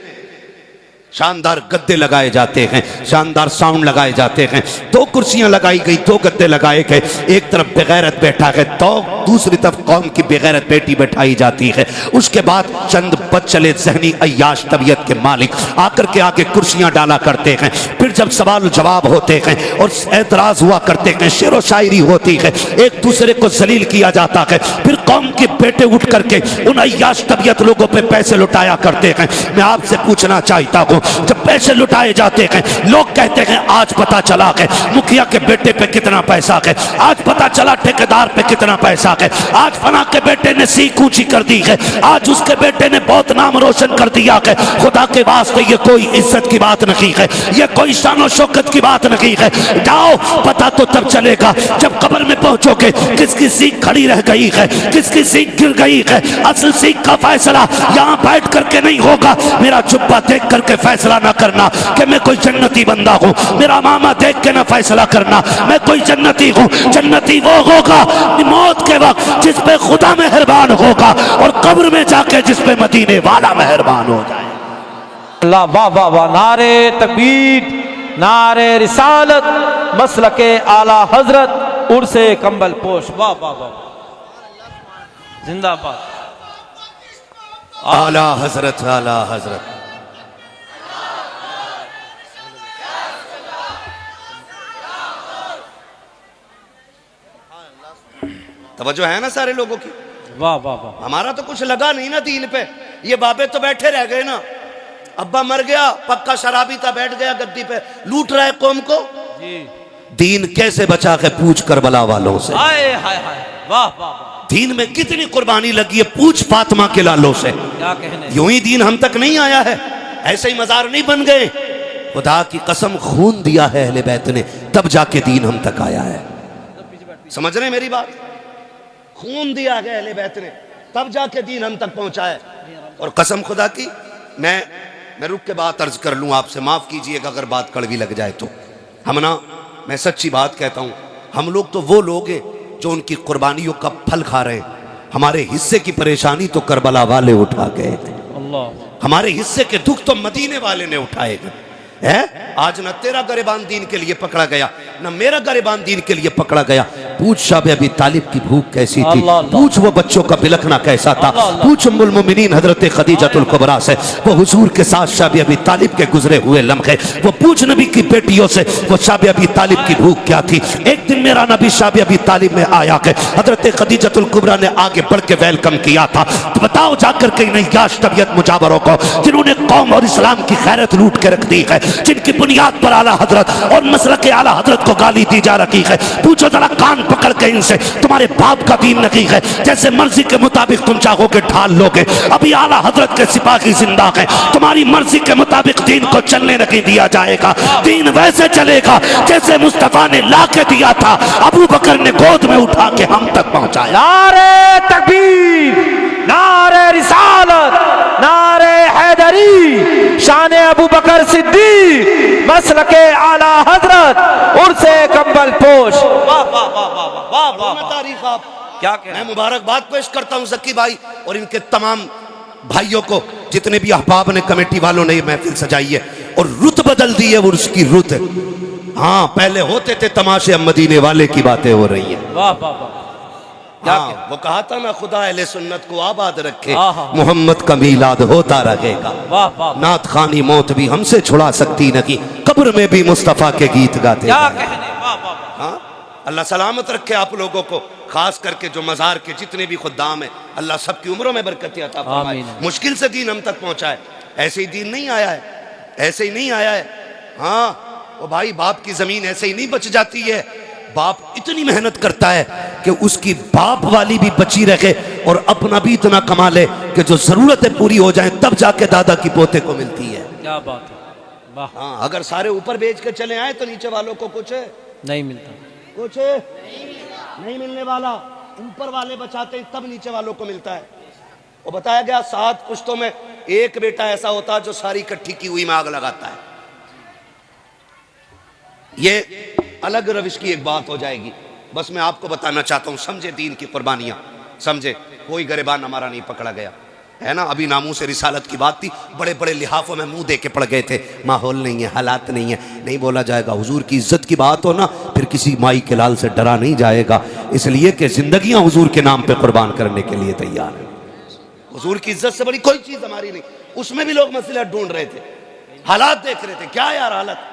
शानदार गद्दे लगाए जाते हैं, शानदार साउंड लगाए जाते हैं, 2 कुर्सियां लगाई गई, 2 गद्दे लगाए गए, एक तरफ बेगैरत बैठा है तो दूसरी तरफ कौम की बेगैरत बेटी बैठाई जाती है। उसके बाद चंद बदचले जहनी अय्याश तबीयत के मालिक आकर के आगे कुर्सियां डाला करते हैं। फिर जब सवाल जवाब होते हैं और एतराज हुआ करते हैं, शेर व शायरी होती है, एक दूसरे को जलील किया जाता है, फिर कौम के बेटे उठ करके उन अय्याश तबीयत लोगों पे पैसे लुटाया करते हैं। मैं आपसे पूछना चाहता हूं, जब पैसे लुटाए जाते हैं, लोग कहते हैं आज पता चला कि मुखिया के बेटे पे कितना पैसा है, आज पता चला ठेकेदार पे कितना पैसा है, आज फना के बेटे ने सीख ऊंची कर दी है, आज उसके बेटे ने बहुत नाम रोशन कर दिया है। खुदा के वास्ते ये कोई इज्जत की बात नहीं है, ये कोई शान शौकत की बात नहीं है। जाओ, पता तो तब चलेगा जब कब्र में पहुंचोगे किसकी सीख खड़ी रह गई है, किसकी सीख गिर गई है। असल सीख का फैसला यहाँ बैठ करके नहीं होगा। मेरा जुब्बा देख करके फैसला ना करना कि मैं कोई जन्नती बंदा हूँ, मेरा मामा देख के ना फैसला करना मैं कोई जन्नती हूँ। जन्नती वो होगा मौत के वक्त जिस पे खुदा मेहरबान होगा, और कब्र में जाके जिस पे मदीने वाला मेहरबान हो जाए। अल्लाह, वाह वाह वाह, नारे तकबीर, नारे रिसालत मसलके आला हजरत उर्से कंबल पोश। वाह वाह वाह, जिंदाबाद। आला हजरत, आला हजरत। तवज्जो है ना सारे लोगों की? वाह वाह वाह। हमारा तो कुछ लगा नहीं ना दीन पे, ये बाबे तो बैठे रह गए ना। अब्बा मर गया, पक्का शराबी था, बैठ गया गद्दी पे, लूट रहा है कौम को। जी। दीन कैसे बचा के पूछ करबला वालों से। हाय हाय हाय, वाह वाह वाह। दीन में कितनी कुर्बानी लगी है, पूछ फातिमा के लालों से। क्या कहने। यूं ही दीन हम तक नहीं आया है, ऐसे ही मजार नहीं बन गए। खुदा की कसम खून दिया है अहले बैत ने, तब जाके दीन हम तक आया है। समझ रहे मेरी बात? खून दिया गया अहले बैत ने, तब जाके दीन हम तक पहुंचा है। और कसम खुदा की, मैं रुक के बात अर्ज कर लूं आपसे, माफ कीजिएगा अगर बात कड़वी लग जाए तो। हम ना, मैं सच्ची बात कहता हूं, हम लोग तो वो लोग हैं जो उनकी कुर्बानियों का फल खा रहे हैं। हमारे हिस्से की परेशानी तो करबला वाले उठा गए, अल्लाह। हमारे हिस्से के दुख तो मदीने वाले ने उठाए हैं। आज न तेरा गरिबान दीन के लिए पकड़ा गया, न मेरा गरिबान दीन के लिए पकड़ा गया। पूछ शाह अबी तालिब की भूख कैसी थी, पूछ वो बच्चों का बिलखना कैसा था, पूछ उम्मुल मोमिनीन हजरत खदीजतुल कुबरा से वो हुजूर के साथ शाह अबी तालिब के गुजरे हुए लम्हे, वो पूछ नबी की बेटियों से वो शाह अबी तालिब की भूख क्या थी। एक दिन मेरा नबी शाह अबी तालिब में आया कि हजरत खदीजतुल कुबरा ने आगे बढ़ के वेलकम किया था। तो बताओ जाकर कहीं नहीं याश तबीयत मुजावरों को, जिन्होंने कौम और इस्लाम की खैरत लूट के रख दी है, जिनकी बुनियाद पर आला हजरत और मसलक आला हजरत को गाली दी जा रही है। पूछो जरा कान पकड़ के इनसे, तुम्हारे बाप का दीन नहीं है, जैसे मर्जी के मुताबिक तुम चाहोगे ढाल लोगे। अभी आला हजरत के सिपाही जिंदा है, तुम्हारी मर्जी के मुताबिक दीन को चलने नहीं दिया जाएगा। दीन वैसे चलेगा जैसे मुस्तफा ने ला के दिया था, अबू बकर ने गोद में उठा के हम तक पहुंचाया। नारे तकबीर, नारे रिसालत, नारे हैदरी, शान अबू बकर सिद्दीक, मसलके आला हजरत उर्से कंबल पोश। वाह वाह वाह वाह वाह वाह वाह। तारीख आप क्या कहना। मैं मुबारकबाद पेश करता हूं जक्की भाई और इनके तमाम भाइयों को, जितने भी अहबाब ने, कमेटी वालों ने ये महफिल सजाई है और रुत बदल दी है वो उसकी रुत। हाँ, पहले होते थे तमाशे, अब मदीने वाले की बातें हो रही है। वाह वाह वाह। हाँ, वो कहा था ना, खुदा अहले सुन्नत को आबाद रखे, हाँ। मोहम्मद का मीलाद होता रहेगा। वाह वाह। नात खानी मौत भी हमसे छुड़ा सकती नहीं, कब्र में भी मुस्तफा के गीत गाते। क्या कहने। वाह वाह वाह। हाँ, अल्लाह सलामत रखे आप लोगों को, खास करके जो मजार के जितने भी खुद्दाम हैं, अल्लाह सबकी उम्रों में बरकत अता फरमाए। आमीन। मुश्किल से दीन हम तक पहुंचा है, ऐसे ही दीन नहीं आया है, ऐसे ही नहीं आया है। हाँ, वो भाई बाप की जमीन ऐसे ही नहीं बच जाती है। बाप इतनी मेहनत करता है कि उसकी बाप वाली भी बची रखे और अपना भी इतना कमा ले कि जो जरूरतें पूरी हो जाएं, तब जाके दादा की पोते को मिलती है। क्या बात है। वाह। हाँ, अगर सारे ऊपर बेच के चले आए तो नीचे वालों को कुछ नहीं मिलता, कुछ नहीं मिलने वाला। ऊपर वाले बचाते हैं तब नीचे वालों को मिलता है। वो बताया गया 7 पुश्तों में एक बेटा ऐसा होता है जो सारी इकट्ठी की हुई में आग लगाता है। ये अलग रविश की एक बात हो जाएगी, बस मैं आपको बताना चाहता हूं, समझे दीन की कुर्बानियां, समझे। कोई गरिबान हमारा नहीं पकड़ा गया है ना। अभी नामूस रिसालत की बात थी, बड़े बड़े लिहाफों में मुंह दे के पड़ गए थे, माहौल नहीं है, हालात नहीं है, नहीं बोला जाएगा। हुजूर की इज्जत की बात हो ना, फिर किसी माई के लाल से डरा नहीं जाएगा, इसलिए कि जिंदगियां हुजूर के नाम पे कुर्बान करने के लिए तैयार है। हुजूर की इज्जत से बड़ी कोई चीज हमारी नहीं। उसमें भी लोग मसला ढूंढ रहे थे, हालात देख रहे थे, क्या यार हालत।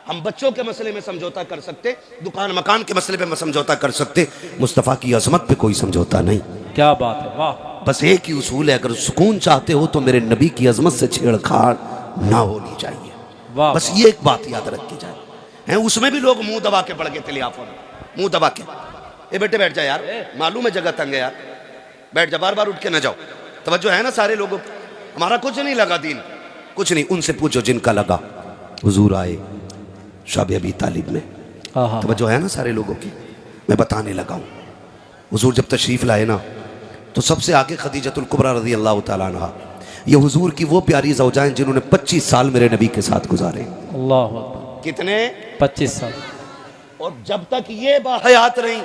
हम बच्चों के मसले में समझौता कर सकते, दुकान मकान के मसले पे समझौता कर सकते, मुस्तफ़ा की अजमत पे कोई समझौता नहीं। क्या बात है। वाह। बस एक ही उसूल है, अगर सुकून चाहते हो तो मेरे नबी की अजमत से छेड़खाड़ ना होनी चाहिए। वाह। बस ये एक बात याद रखी जाए। हैं, उसमें भी लोग मुंह दबा के पड़ गए थे लिहाफों में, मुंह दबा के। ए बेटे बैठ जा यार, मालूम है जगह तंग है यार, बैठ जा, बार बार उठ के न जाओ। तवज्जो है ना सारे लोगों को। हमारा कुछ नहीं लगा दीन, कुछ नहीं, उनसे पूछो जिनका लगा। हुजूर आए शाह अबी तालिब में, तवज्जो है ना सारे लोगों की। मैं बताने लगा हूँ, हुजूर जब तशरीफ लाए ना तो सबसे आगे खदीजतुल कुबरा रज़ी अल्लाह तआला अन्हा, ये हुजूर की वो प्यारी ज़ौजाएं जिन्होंने 25 साल मेरे नबी के साथ गुजारे। अल्लाह अकबर। कितने? 25 साल। और जब तक ये बाहयात रही,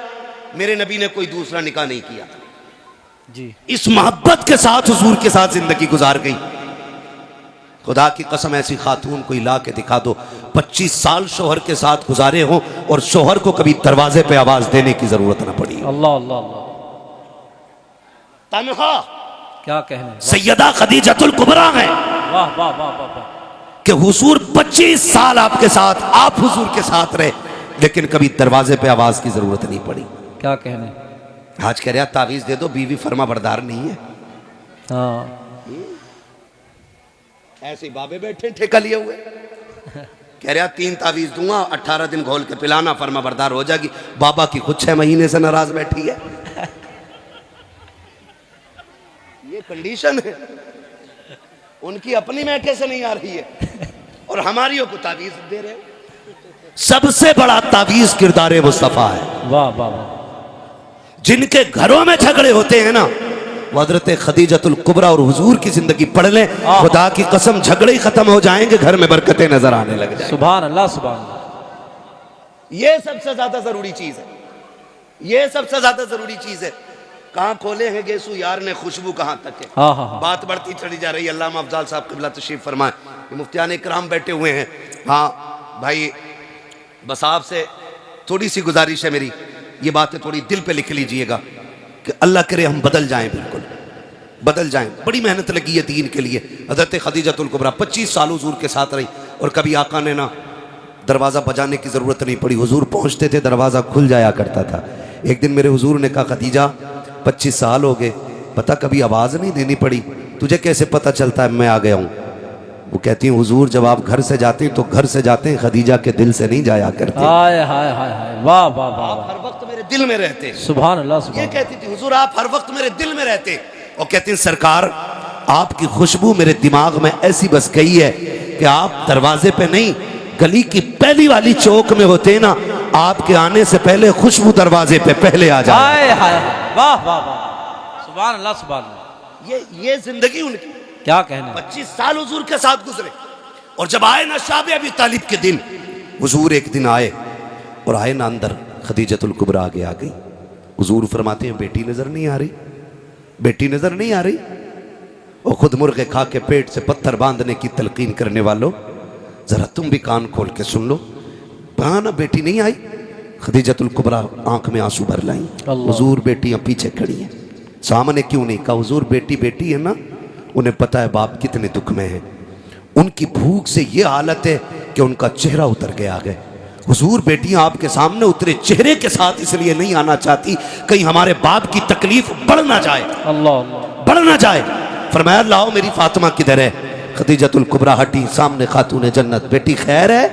मेरे नबी ने कोई दूसरा निकाह नहीं किया जी। इस मोहब्बत के साथ हुजूर के साथ जिंदगी गुजार गई। खुदा की कसम, ऐसी खातून कोई ला के दिखा दो, 25 साल शोहर के साथ गुजारे हों और शोहर को कभी दरवाजे पे आवाज देने की जरूरत ना पड़ी। अल्लाह अल्लाह अल्लाह, तनहा क्या कहने। सैयदा खदीजतुल कुबरा है वाह वाह वाह वाह वाह, कि हुजूर 25 साल आपके साथ, आप हुजूर के साथ रहे, लेकिन कभी दरवाजे पे आवाज की जरूरत नहीं पड़ी। क्या कहने। आज कह रहा तावीज दे दो, बीवी फर्मा बरदार नहीं है। हाँ ऐसे बाबे बैठे ठेका लिए हुए, कह रहा 3 तावीज दूंगा, 18 दिन घोल के पिलाना, फर्मा बरदार हो जाएगी। बाबा की खुद 6 महीने से नाराज बैठी है। ये कंडीशन है, उनकी अपनी मैके से नहीं आ रही है और हमारियों को तावीज दे रहे हो। सबसे बड़ा तावीज किरदार मुस्तफा है। वाह वाह वाह, जिनके घरों में झगड़े होते हैं ना, वो हजरत खदीजतुल कुबरा और हुजूर की जिंदगी पढ़ लें, खुदा की कसम झगड़े ही खत्म हो जाएंगे, घर में बरकतें नजर आने लग जाएंगी। सुभान अल्लाह सुभान अल्लाह। ये सबसे ज्यादा जरूरी चीज है, ये सबसे ज्यादा जरूरी चीज है। कहाँ खोले हैं गेसू यार ने, खुशबू कहाँ तक है। हाँ हाँ हाँ, बात बढ़ती चली जा रही है। अल्लामा अफजाल साहब क़िबला तशरीफ फरमाए, मुफ्तियान इकराम बैठे हुए हैं। हाँ भाई, बस आपसे थोड़ी सी गुजारिश है मेरी, ये बातें थोड़ी दिल पे लिख लीजिएगा कि अल्लाह करे हम बदल जाएं, बिल्कुल बदल जाएं। बड़ी मेहनत लगी है दीन के लिए। हज़रत खदीजतुल कुबरा 25 साल हुजूर के साथ रही और कभी आका ने ना दरवाज़ा बजाने की ज़रूरत नहीं पड़ी, हुजूर पहुँचते थे, दरवाज़ा खुल जाया करता था। एक दिन मेरे हुजूर ने कहा, खदीजा 25 साल हो गए, पता कभी आवाज़ नहीं देनी पड़ी, तुझे कैसे पता चलता है मैं आ गया हूँ? वो कहती हैं, हुजूर जब आप घर से जाते हैं तो घर से जाते हैं, खदीजा के दिल से नहीं जाया करते। हाय हाय हाय हाय, वाह वाह वाह आप वाह, हर वक्त मेरे दिल में रहते। सुभान अल्लाह ये सुभान। कहती थी, हुजूर आप हर वक्त मेरे दिल में रहते। और कहते हैं, सरकार आपकी खुशबू मेरे दिमाग में ऐसी बस गई है कि आप दरवाजे पे नहीं, गली की पहली वाली चौक में होते हैं ना, आपके आने से पहले खुशबू दरवाजे पे पहले आ जाए। हाय हाय, वाह वाह वाह, सुभान अल्लाह सुभान अल्लाह। ये जिंदगी उनकी, क्या कहने। 25 साल हुजूर के साथ गुजरे। और जब आए ना शाबे अबी तालिब के दिन, हुजूर एक दिन आए और आए ना अंदर, खदीजतुल कुबरा आगे आ गई। हुजूर फरमाते हैं, बेटी नजर नहीं आ रही, बेटी नजर नहीं आ रही। और खुद मुर्गे खा के पेट से पत्थर बांधने की तलकीन करने वालों, जरा तुम भी कान खोल के सुन लो, कहा ना बेटी नहीं आई। खदीजतुल कुबरा आंख में आंसू भर लाई। हुजूर बेटियां पीछे खड़ी हैं, सामने क्यों नहीं कहा? हुजूर बेटी बेटी है ना, उन्हें पता है बाप कितने दुख में है। उनकी भूख से ये हालत है कि उनका चेहरा उतर गया है। हुजूर बेटियां आपके सामने उतरे चेहरे के साथ इसलिए नहीं आना चाहती, कहीं हमारे बाप की तकलीफ बढ़ ना जाए, अल्लाह अल्लाह, बढ़ ना जाए। फरमाया, लाओ मेरी फातिमा किधर है? खदीजतुल कुबरा हटी, सामने खातून जन्नत, बेटी खैर है?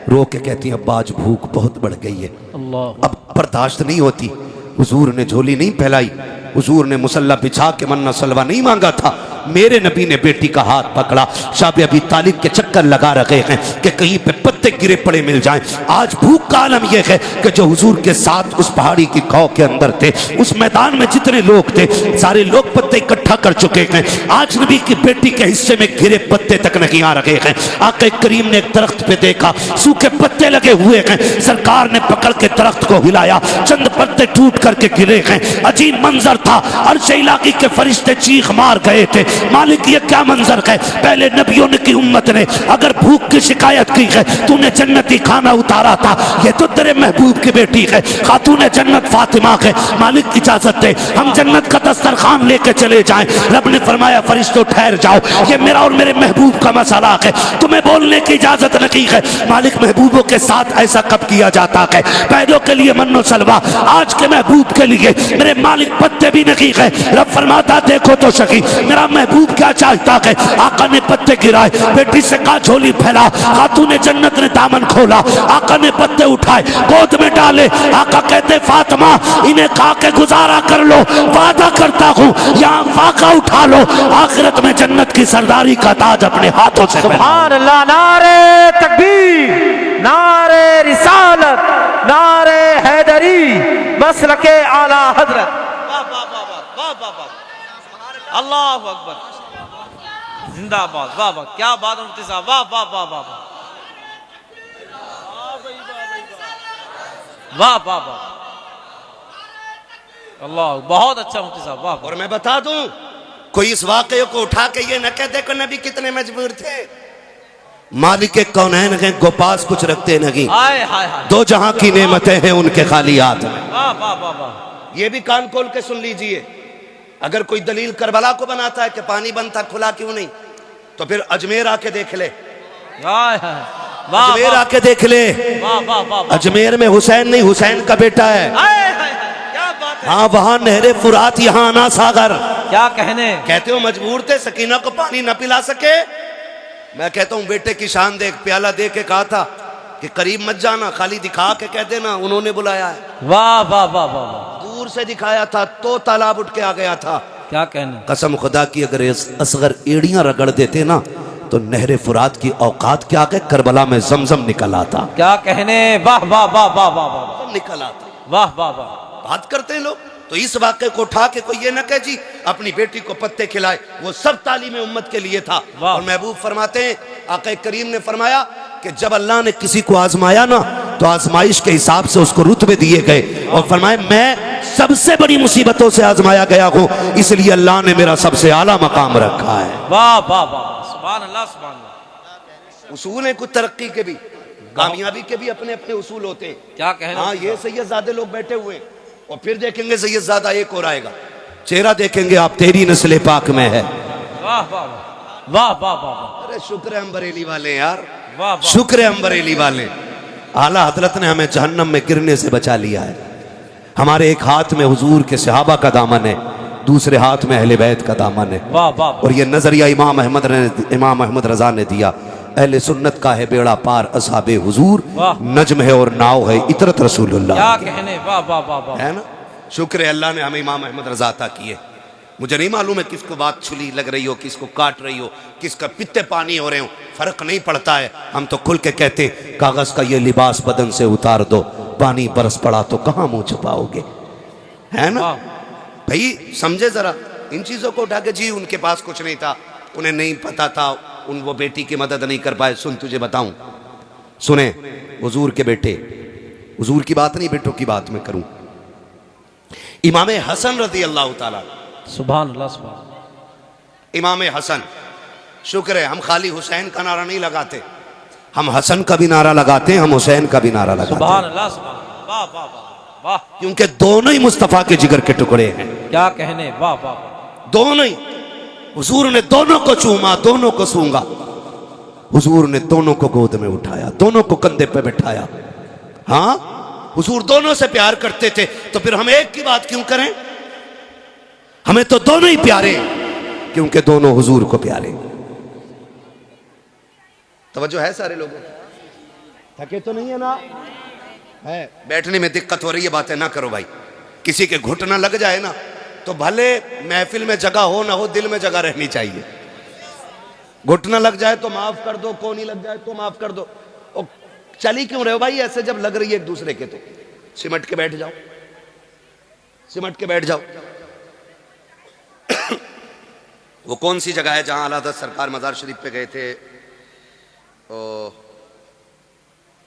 रो के कहती है, अब्बा आज भूख बहुत बढ़ गई है, अल्लाह। अब बर्दाश्त नहीं होती। हुजूर ने झोली नहीं फैलाई, हुजूर ने मुसल्ला बिछा के मन्ना सलवा नहीं मांगा था, मेरे नबी ने बेटी का हाथ पकड़ा। शाबे अबी तालिब के चक्कर लगा रखे हैं कि कहीं पे पत्ते गिरे पड़े मिल जाएं। आज भूख का आलम यह है कि जो हुजूर के साथ उस पहाड़ी की गांव के अंदर थे, उस मैदान में जितने लोग थे, सारे लोग पत्ते इकट्ठा कर चुके हैं। आज नबी की बेटी के हिस्से में गिरे पत्ते तक नहीं आ रहे हैं। आके करीम ने एक दरख्त पे देखा, सूखे पत्ते लगे हुए हैं। सरकार ने पकड़ के दरख्त को हिलाया, चंद पत्ते टूट करके गिरे हैं। अजीब मंजर था, अर्श इलाही के फरिश्ते चीख मार गए थे, मालिक ये क्या मंजर है? पहले नबियों ने की उम्मत ने अगर भूख की शिकायत की है, तूने जन्नती खाना उतारा था, ये तो तेरे महबूब की बेटी है, खातून जन्नत फातिमा है। मालिक इजाजत दे, हम जन्नत का दस्तरखान लेके चले जाएं। रब ने फरमाया, फरिश्तों ठहर जाओ, ये मेरा और मेरे महबूब का मसला है, तुम्हें बोलने की इजाजत नहीं है। मालिक, महबूबों के साथ ऐसा कब किया जाता है? पैदों के लिए मन्नो सलवा, आज के महबूब के लिए मेरे मालिक पत्ते भी नहीं है। रब फरमाता, देखो तो सही मेरा महबूब क्या चाहता है। आका ने पत्ते गिराए, बेटी से कहा झोली फैला, खातून जन्नत ने दामन खोला, आका ने पत्ते उठाए, गोद में डाले। आका कहते, फातिमा इन्हें खा के गुजारा कर लो, वादा करता हूँ यहाँ फाका उठा लो, आखिरत में जन्नत की सरदारी का ताज अपने हाथों से। सुभान अल्लाह, नारे तकबीर, नारे रिसालत, नारे हैदरी, मसलके आला हजरत। वाह वाह वाह वाह वाह वाह वाह, अल्लाह अकबर, जिंदाबाद, वाह वाह, क्या बात है मुफ्ती साहब, वाह वाह वाह वाह वाह वाह वाह, अल्लाह, बहुत अच्छा मुफ्ती साहब, वाह। और मैं बता दूं, कोई इस वाकये को उठा के ये न कह दे कि नबी कितने मजबूर थे। मालिक कौनैन हैं गोपास कुछ रखते नहीं, हाय हाय हाय, दो जहां की नेमतें हैं उनके खाली हाथ में। वाह वाह वाह वाह, ये भी कान खोल के सुन लीजिए, अगर कोई दलील करबला को बनाता है कि पानी बंद था खुला क्यों नहीं, तो फिर अजमेर आके देख ले, हाय हाय, वाह अजमेर वाह आके देख ले। वाह वाह वाह, अजमेर में हुसैन नहीं, हुसैन का बेटा है। हाय हाय हाय, क्या बात है, हाँ, वहां नहरे फुरात, यहाँ आना सागर। क्या कहने, कहते हो मजबूर थे सकीना को पानी न पिला सके। मैं कहता हूं बेटे की शान देख, प्याला दे के कहा था कि करीब मत जाना, खाली दिखा के कह देना उन्होंने बुलाया है। वाह वाह वाह वाह वाह, दूर से दिखाया था तो तालाब उठ के आ गया था। क्या कहने, कसम खुदा की, अगर असगर एड़ियां रगड़ देते ना तो नहरे फुरात की औकात क्या के करबला में जमजम निकल आता। क्या कहने, वाह वाह वाह वाह वाह वाह, निकल आता। वाह वाह वाह, बात करते हैं लोग, तो इस वाक्य को उठा के कोई ये न कहे जी अपनी बेटी को पत्ते खिलाए, वो सब तालीम उम्मत के लिए था। और महबूब फरमाते हैं, आका करीम ने फरमाया कि जब अल्लाह ने किसी को आजमाया ना तो आजमाइश के हिसाब से उसको रुतबे दिए गए, और फरमाए मैं सबसे बड़ी मुसीबतों से आजमाया गया हूं, इसलिए अल्लाह ने मेरा सबसे आला मकाम रखा है। वाह वाह वाह, सुभान अल्लाह सुभान अल्लाह, उसूल है कुछ तरक्की के भी, कामयाबी के भी अपने अपने उसूल होते हैं। क्या कहने, हाँ, ये सैयदजादे लोग बैठे हुए हैं, और फिर देखेंगे सैयदजादा एक और आएगा, चेहरा देखेंगे आप, तेरी नस्ल पाक में है। वाह वाह वाह वाह वाह, अरे शुक्र है हम बरेली वाले यार, वाह शुक्र है हम बरेली वाले, आला हजरत ने हमें जहन्नम में गिरने से बचा लिया है। हमारे एक हाथ में हुजूर के सहाबा का दामन है, दूसरे हाथ में अहले बैत का दामन है, वाह वाह, और ये नजरिया इमाम अहमद रजा ने दिया, अहले सुन्नत का है बेड़ा पार, असहाबे हुजूर नज्म है और नाव है इतरत रसूलुल्लाह। क्या कहने, वाह वाह वाह वाह, है ना। शुक्र है अल्लाह ने हमें इमाम अहमद रजा अता किए। मुझे नहीं मालूम है किसको बात छुली लग रही हो, किसको काट रही हो, किसका पित्ते पानी हो रहे हो, फर्क नहीं पड़ता है। हम तो खुल के कहते कागज का ये लिबास बदन से उतार दो, पानी बरस पड़ा तो कहां मुंह छुपाओगे, है ना भाई। समझे जरा इन चीजों को उठा के, जी उनके पास कुछ नहीं था, उन्हें नहीं पता था, उन वो बेटी की मदद नहीं कर पाए। सुन तुझे बताऊं, सुने, हुजूर के बेटे, हुजूर की बात नहीं बेटों की बात मैं करूं। इमाम हसन रज़ी अल्लाह ताला, सुभान अल्लाह सुभान, इमाम हसन, शुक्र है हम खाली हुसैन का नारा नहीं लगाते, हम हसन का भी नारा लगाते हैं, हम हुसैन का भी नारा लगाते हैं। सुभान अल्लाह सुभान, वाह वाह वाह वाह, क्योंकि दोनों ही मुस्तफा के जिगर के टुकड़े हैं, क्या कहने, वाह वाह वाह, दोनों ही। हुजूर ने दोनों को चूमा, दोनों को सूंगा, हुजूर ने दोनों को गोद में उठाया, दोनों को कंधे पे बिठाया। हाँ, हुजूर दोनों से प्यार करते थे, तो फिर हम एक की बात क्यों करें। हमें तो दोनों ही प्यारे हैं, क्योंकि दोनों हुजूर को प्यारे। तवज्जो है सारे लोगों, थके तो नहीं है ना, है बैठने में दिक्कत हो रही है, बातें ना करो भाई। किसी के घुटना लग जाए ना तो भले महफिल में जगह हो ना हो, दिल में जगह रहनी चाहिए। घुटना लग जाए तो माफ कर दो, कोनी लग जाए तो माफ कर दो। और चली क्यों रहे हो भाई ऐसे, जब लग रही है एक दूसरे के, तो सिमट के बैठ जाओ, सिमट के बैठ जाओ। वो कौन सी जगह है जहां आला हज़रत सरकार मज़ार शरीफ पे गए थे,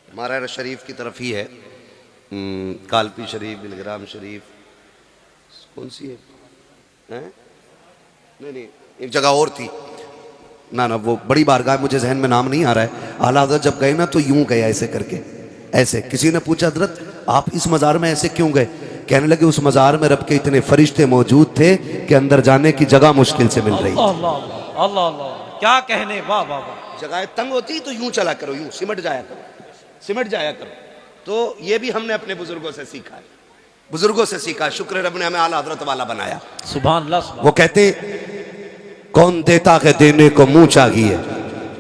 मारा शरीफ की तरफ ही है, कालपी शरीफ, बिलग्राम शरीफ, कौन सी है? नहीं नहीं, एक जगह और थी ना, वो बड़ी बारगाह, मुझे जहन में नाम नहीं आ रहा है। आला हज़रत जब गए ना तो यूं गए ऐसे करके, ऐसे। किसी ने पूछा हज़रत आप इस मज़ार में ऐसे क्यों गए? कहने लगे उस मज़ार में रब के इतने फरिश्ते मौजूद थे कि अंदर जाने की जगह मुश्किल से मिल रही थी। अल्लाह अल्लाह अल्लाह, क्या कहने, वाह वाह वाह, जगह तंग होती तो यूं चला करो, यूं सिमट जाया करो, सिमट जाया करो। तो ये भी हमने अपने बुजुर्गों से सीखा है, बुजुर्गों से सीखा। शुक्र रब ने हमें आला हज़रत वाला बनाया। सुभान अल्लाह सुभान, वो कहते कौन देता है देने को मुंह चाहिए,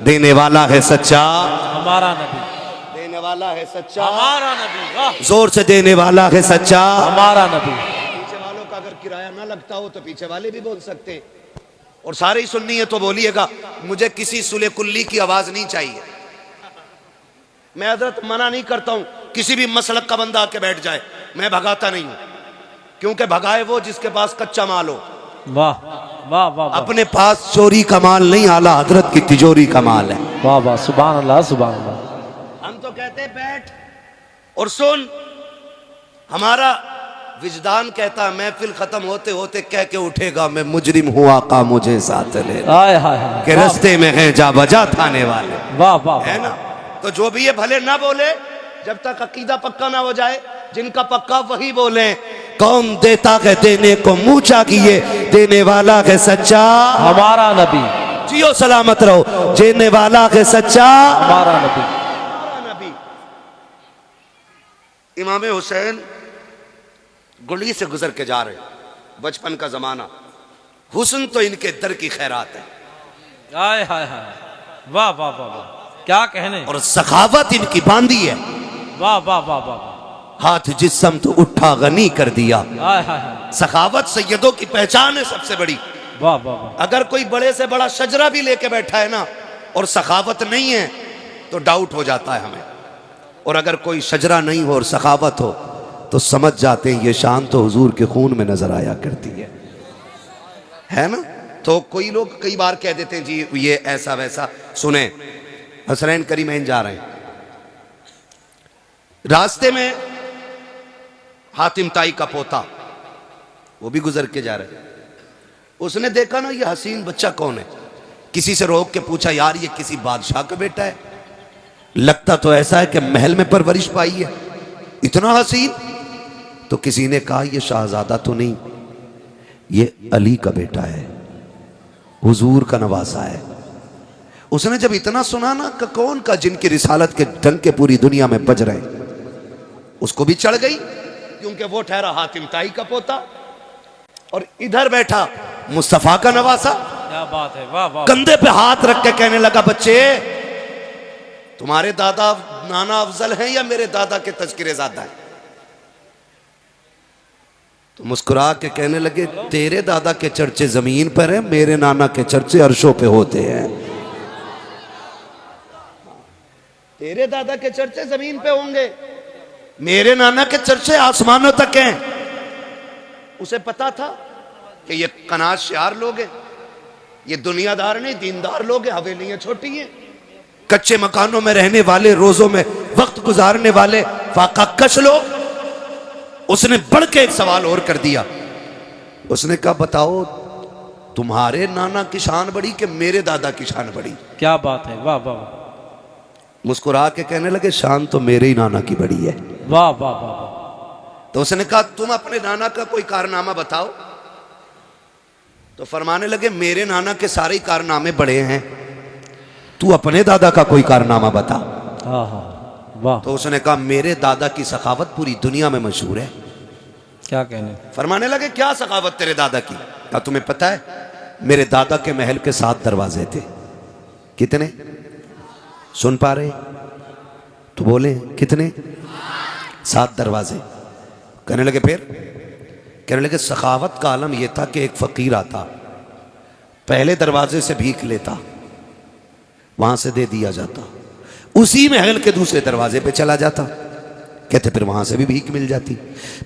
देने वाला है सच्चा हमारा नबी, देने वाला है सच्चा हमारा नबी, वाह, जोर से देने वाला है सच्चा हमारा नबी। पीछे वालों का अगर किराया ना लगता हो तो पीछे वाले भी बोल सकते हैं, और सारे ही सुननी है तो बोलिएगा। मुझे किसी सुले कुल्ली की आवाज नहीं चाहिए। मैं हजरत मना नहीं करता हूं किसी भी मसलक का बंदा आके बैठ जाए, मैं भगाता नहीं हूं, क्योंकि भगाए वो जिसके पास कच्चा माल हो। वाह वाह वाह, अपने पास चोरी का माल नहीं, आला हजरत की तिजोरी का माल है। वाह वाह, सुभान अल्लाह सुभान अल्लाह। हम तो कहते बैठ और सुन, हमारा विजदान कहता महफिल खत्म होते होते कह के उठेगा मैं मुजरिम हूँ आका मुझे साथ ले हाय हाय हाय के रस्ते में है जा बजा थाने वाले। वाह वाह है ना। तो जो भी ये भले ना बोले जब तक अकीदा पक्का ना हो जाए, जिनका पक्का वही बोले। कौन देता है देने को मुंह चाहिए, देने वाला है सच्चा हमारा नबी। जियो सलामत रहो, देने वाला है सच्चा हमारा नबी। नबी। इमाम हुसैन गुली से गुजर के जा रहे, बचपन का जमाना, हुस्न तो इनके दर की खैरात है। हाय हाय हाय, वाह वाह वाह वाह, क्या कहने। और सखावत इनकी बांधी है। वाह वाह वाह वाह, हाथ जिस्म तो उठा गनी कर दिया। हाय हाय हाय, सखावत सैयदों की पहचान है सबसे बड़ी। वाह वाह वाह। अगर कोई बड़े से बड़ा शजरा भी लेके बैठा है ना और सखावत नहीं है तो डाउट हो जाता है हमें। और अगर कोई शजरा नहीं हो और सखावत हो तो समझ जाते हैं ये शान तो हुजूर के खून में नजर आया करती है ना। तो कोई लोग कई बार कह देते हैं जी ये ऐसा वैसा। सुने, हसनैन करीमैन जा रहे हैं, रास्ते में हातिम ताई का पोता वो भी गुजर के जा रहे हैं। उसने देखा ना ये हसीन बच्चा कौन है, किसी से रोक के पूछा यार ये किसी बादशाह का बेटा है, लगता तो ऐसा है कि महल में परवरिश पाई है, इतना हसीन। तो किसी ने कहा ये शाहजादा तो नहीं, ये अली का बेटा है, हुजूर का नवासा है। उसने जब इतना सुना ना कि कौन का जिनकी रिसालत के डंके पूरी दुनिया में बज रहे, उसको भी चढ़ गई, क्योंकि वो ठहरा हातिम ताई का पोता और इधर बैठा मुस्तफा का नवासा। क्या बात है, वाह वाह। कंधे पे हाथ रख के कहने लगा बच्चे तुम्हारे दादा नाना अफजल हैं या मेरे दादा के तज़किरे ज़्यादा हैं। तो मुस्कुरा के कहने लगे तेरे दादा के चर्चे जमीन पर हैं, मेरे नाना के चर्चे अर्शों पे होते हैं। तेरे दादा के चर्चे जमीन पे होंगे, मेरे नाना के चर्चे आसमानों तक हैं। उसे पता था कि ये कनाज शार लोग हैं, ये दुनियादार नहीं दीनदार लोग हैं, हवेलियां छोटी हैं, कच्चे मकानों में रहने वाले, रोजों में वक्त गुजारने वाले फाका कश लोग। उसने बढ़ के एक सवाल और कर दिया, उसने कहा बताओ तुम्हारे नाना की शान बड़ी कि मेरे दादा की शान बड़ी। क्या बात है, वाह वाह वाह, मुस्कुरा के कहने लगे शान तो मेरे ही नाना की बड़ी है। वाह वाह वाह वाह। तो उसने कहा तुम अपने नाना का कोई कारनामा बताओ। तो फरमाने लगे मेरे नाना के सारे ही कारनामे बड़े हैं, तू अपने दादा का कोई कारनामा बता। हाँ हाँ, वाह। तो उसने कहा मेरे दादा की सखावत पूरी दुनिया में मशहूर है। क्या कहने। फरमाने लगे क्या सखावत तेरे दादा की। क्या तुम्हें पता है मेरे दादा के महल के 7 दरवाजे थे। कितने सुन पा रहे तो बोले कितने? 7 दरवाजे। कहने लगे फिर? कहने लगे सखावत का आलम यह था कि एक फकीर आता, पहले दरवाजे से भीख लेता, वहां से दे दिया जाता, उसी महल के दूसरे दरवाजे पे चला जाता, कहते फिर वहां से भी भीख मिल जाती,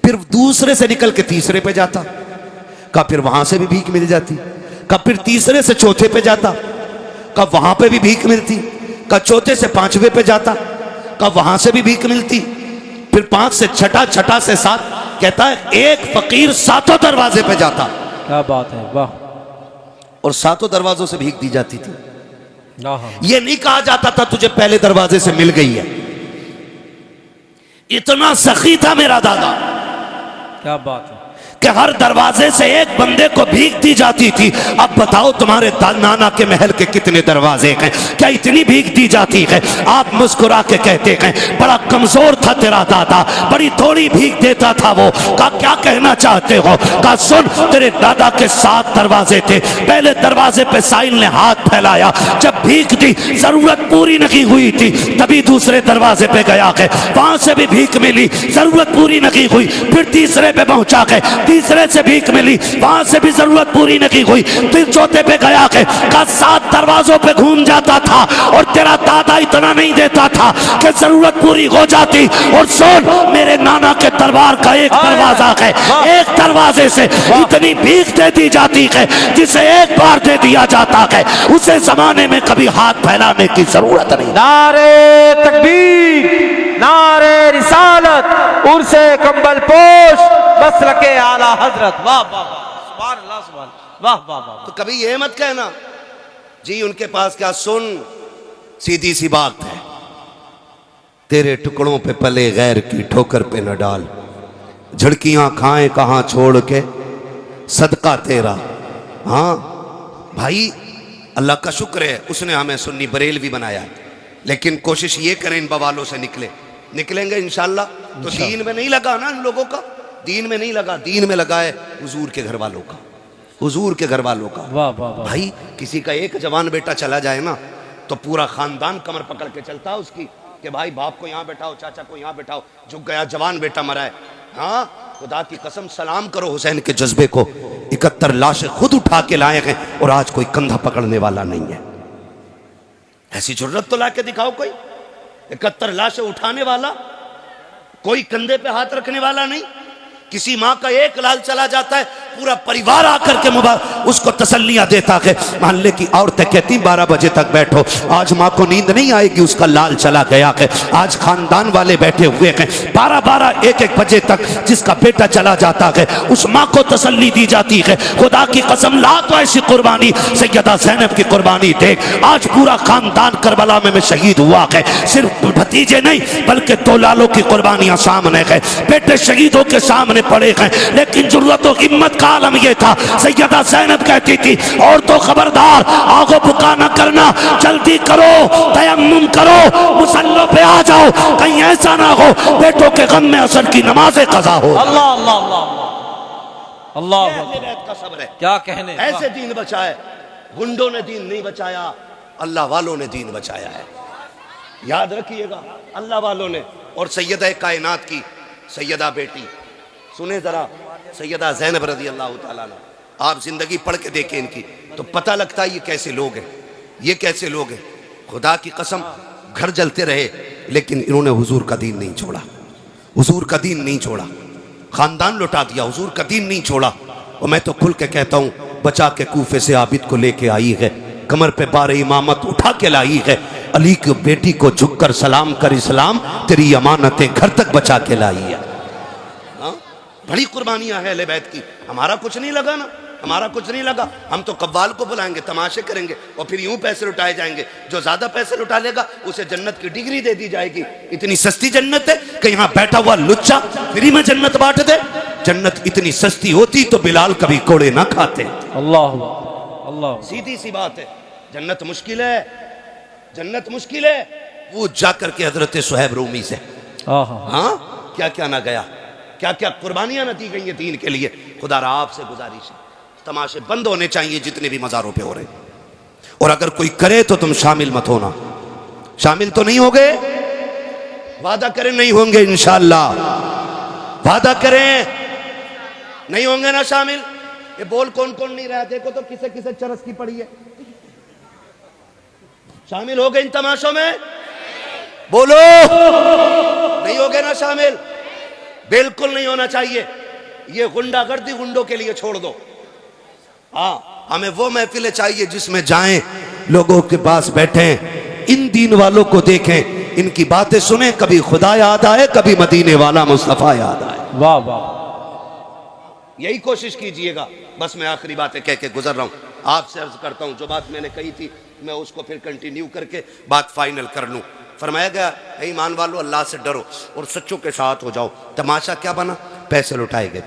फिर दूसरे से निकल के तीसरे पे जाता, कब फिर वहां से भी भीख मिल जाती, कब फिर तीसरे से चौथे पे जाता, कब वहां पे भी भीख मिलती, कब चौथे से 5वें पे जाता, कब वहां से भी भीख मिलती, फिर 5 से छठा, छठा से 7। कहता है एक फकीर 7 दरवाजे पे जाता। क्या बात है, वाह। और 7 दरवाजों से भीख दी जाती थी। हाँ हाँ, ये नहीं कहा जाता था तुझे पहले दरवाजे से मिल गई है। इतना सखी था मेरा दादा, क्या बात है कि हर दरवाजे से एक बंदे को भीख दी जाती थी। अब बताओ तुम्हारे नाना के महल के कितने दरवाजे हैं, क्या इतनी भीख दी जाती है? आप मुस्कुरा के कहते हैं बड़ा कमजोर था तेरा दादा, बड़ी थोड़ी भीख देता था वो। का क्या कहना चाहते हो? का सुन, तेरे दादा के 7 दरवाजे थे, पहले दरवाजे पे साइल ने हाथ फैलाया, जब भीख दी जरूरत पूरी नहीं हुई थी, तभी दूसरे दरवाजे पे गया है, वहां से भी भीख मिली, जरूरत पूरी नहीं हुई, फिर तीसरे पे पहुंचा गए, तीसरे से भीख मिली, वहां से भी जरूरत पूरी नहीं हुई, फिर चौथे पे गया के का 7 दरवाजों पे घूम जाता था। और तेरा दादा इतना नहीं देता था कि जरूरत पूरी हो जाती। और सुन, मेरे नाना के दरबार का एक दरवाजा है, एक दरवाजे से इतनी भीख दे दी जाती है जिसे एक बार दे दिया जाता है, उसे जमाने में कभी हाथ फैलाने की जरूरत नहीं। नारे तकबीर, नारे रिसालत, उर्से कंबल पोश, मसलके आला हजरत। वाह वाह वाह, सुभान अल्लाह, सुभान, वाह वाह वाह। तो कभी ये मत कहना जी उनके पास क्या, सुन सीधी सी बात है, तेरे टुकड़ों पे पले गैर की ठोकर पे न डाल, झड़कियां खाए कहां छोड़ के सदका तेरा। हाँ भाई, अल्लाह का शुक्र है उसने हमें सुन्नी बरेलवी बनाया, लेकिन कोशिश ये करें इन बवालों से निकलेंगे इंशाल्लाह। तो दीन में नहीं लगा ना इन लोगों का, दीन में नहीं लगा, दीन में लगा है हुजूर के घर वालों का, हुजूर के घर वालों का। वाह वाह वाह। भाई किसी का एक जवान बेटा चला जाए ना तो पूरा खानदान कमर पकड़ के चलता है उसकी, कि भाई बाप को यहाँ बैठाओ, चाचा को यहाँ बैठाओ, झुक गया जवान बेटा मरा है। हाँ खुदा की कसम सलाम करो हुसैन के जज्बे को, 71 लाशें खुद उठा के लाए हैं और आज कोई कंधा पकड़ने वाला नहीं है। ऐसी जरूरत तो ला के दिखाओ कोई, 71 लाशें उठाने वाला, कोई कंधे पे हाथ रखने वाला नहीं। किसी माँ का एक लाल चला जाता है पूरा परिवार आकर के उसको तसल्लियां देता है। मोहल्ले की औरतें कहती 12 बजे तक बैठो, आज माँ को नींद नहीं आएगी, उसका लाल चला गया है। आज खानदान वाले बैठे हुए हैं 12-12 1-1 बजे तक, जिसका बेटा चला जाता है उस माँ को तसल्ली दी जाती है। खुदा की कसम ला तो ऐसी कुर्बानी सैयदा ज़ैनब की कुर्बानी देख, आज पूरा खानदान करबला में शहीद हुआ है। सिर्फ भतीजे नहीं बल्कि 2 लालों की कुर्बानियां सामने है, बेटे शहीदों के सामने पड़े हैं। लेकिन जरूरत और हिम्मत का आलम यह था, सैयदा ज़ैनब कहती थी और तो खबरदार आगो बुका न करना, जल्दी करो, तयम्मुम करो, मुसल्लों पे आ जाओ, कहीं ऐसा ना हो बेटों के गम में असर की नमाज़ें कज़ा हो। अल्लाह अल्लाह अल्लाह अल्लाह, का सब्र है, क्या कहने। ऐसे दीन बचाए, गुंडों ने दीन नहीं बचाया, अल्लाह वालों ने दीन बचाया है। याद रखिएगा, अल्लाह वालों ने। और सैयदा कायनात की सैयदा बेटी, सुने जरा, सैयदा ज़ैनब रज़ी अल्लाह ताला अन्हा, आप जिंदगी पढ़ के देखें इनकी तो पता लगता है ये कैसे लोग हैं, ये कैसे लोग हैं। खुदा की कसम घर जलते रहे लेकिन इन्होंने हुजूर का दीन नहीं छोड़ा, हुजूर का दीन नहीं छोड़ा, खानदान लुटा दिया, हुजूर का दीन नहीं छोड़ा। और मैं तो खुल के कहता हूँ, बचा के कूफे से आबिद को लेके आई है, कमर पे बार इमामत उठा के लाई है, अली की बेटी को झुककर सलाम कर इस्लाम तेरी अमानतें घर तक बचा के लाई है। बड़ी कुर्बानियां हैं अहले बैत की, हमारा कुछ नहीं लगा ना, हमारा कुछ नहीं लगा। हम तो कव्वाल को बुलाएंगे, तमाशे करेंगे और फिर यूं पैसे लुटाए जाएंगे। जो ज्यादा पैसे लुटा लेगा उसे जन्नत की डिग्री दे दी जाएगी। इतनी सस्ती जन्नत है कि यहाँ बैठा हुआ लुच्चा फ्री में जन्नत बांट दे। जन्नत इतनी सस्ती होती तो बिलाल कभी कोड़े ना खाते। अल्लाह अल्लाह, सीधी सी बात है, जन्नत मुश्किल है, जन्नत मुश्किल है। वो जाकर के हजरत सुहैब रूमी से हाँ क्या क्या ना गया, क्या क्या कुर्बानियां न दी गई हैं दीन के लिए। खुदा आपसे गुजारिश है, तमाशे बंद होने चाहिए जितने भी मज़ारों पे हो रहे, और अगर कोई करे तो तुम शामिल मत होना। शामिल तो नहीं होगे, वादा करें नहीं होंगे इंशाअल्लाह, वादा करें नहीं होंगे ना शामिल। ये बोल कौन कौन नहीं रहा, देखो तो किसे किसे चरस की पड़ी है। शामिल हो गए इन तमाशों में, बोलो नहीं हो गए ना शामिल, बिल्कुल नहीं होना चाहिए। ये गुंडागर्दी गुंडों के लिए छोड़ दो। हाँ, हमें वो महफिलें चाहिए जिसमें जाएं, लोगों के पास बैठें, इन दीन वालों को देखें, इनकी बातें सुने, कभी खुदा याद आए, कभी मदीने वाला मुस्तफा याद आए। वाह वाह, यही कोशिश कीजिएगा। बस मैं आखिरी बातें कह के गुजर रहा हूँ, आपसे अर्ज करता हूँ, जो बात मैंने कही थी मैं उसको फिर कंटिन्यू करके बात फाइनल कर लूँ। फरमाया गया ईमान वालों अल्लाह से डरो और सच्चों के साथ हो जाओ। तमाशा क्या बना, पैसे लुटाए गए,